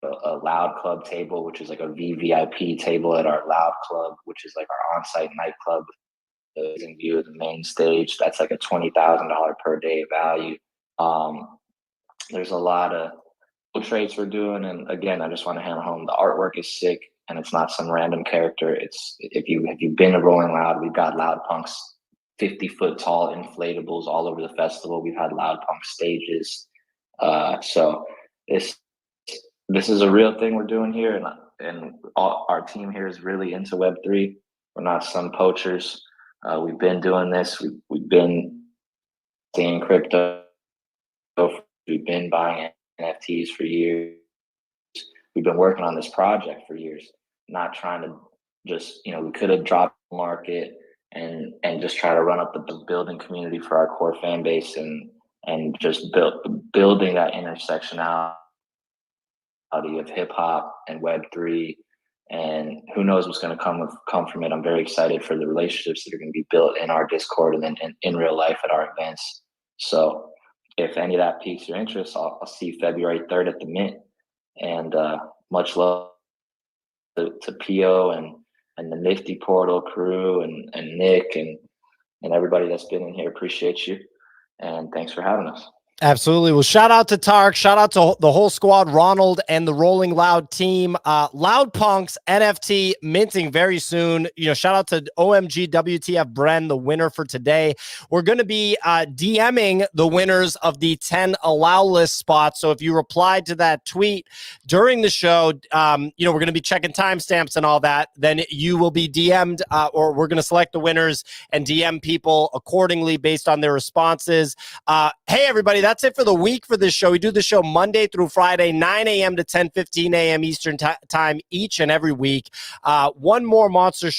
a Loud Club table, which is like a VVIP table at our Loud Club, which is like our on-site nightclub. In view of the main stage, that's like a $20,000 per day value. There's a lot of trades we're doing, and again, I just want to hammer home the artwork is sick, and it's not some random character. It's if you've been to Rolling Loud, we've got Loud Punk's 50-foot tall inflatables all over the festival. We've had Loud Punk stages, so this is a real thing we're doing here, and our team here is really into Web3. We're not some poachers. We've been doing this. We've been seeing crypto. We've been buying NFTs for years. We've been working on this project for years, not trying to just, we could have dropped the market and just try to run up the building community for our core fan base and just building that intersectionality of hip hop and Web3. And who knows what's going to come from it. I'm very excited for the relationships that are going to be built in our Discord and then in real life at our events. So if any of that piques your interest, I'll see you February 3rd at the Mint. And much love to Pio and the Nifty Portal crew and Nick and everybody that's been in here. Appreciate you. And thanks for having us. Absolutely. Well, shout out to Tark. Shout out to the whole squad, Ronald and the Rolling Loud team. Loud Punks NFT minting very soon. Shout out to OMG WTF Bren, the winner for today. We're going to be DMing the winners of the 10 allow list spots. So if you replied to that tweet during the show, we're going to be checking timestamps and all that. Then you will be DM'd, or we're going to select the winners and DM people accordingly based on their responses. Hey, everybody. That's it for the week for this show. We do the show Monday through Friday, 9 a.m. to 10:15 a.m. Eastern time each and every week. One more monster show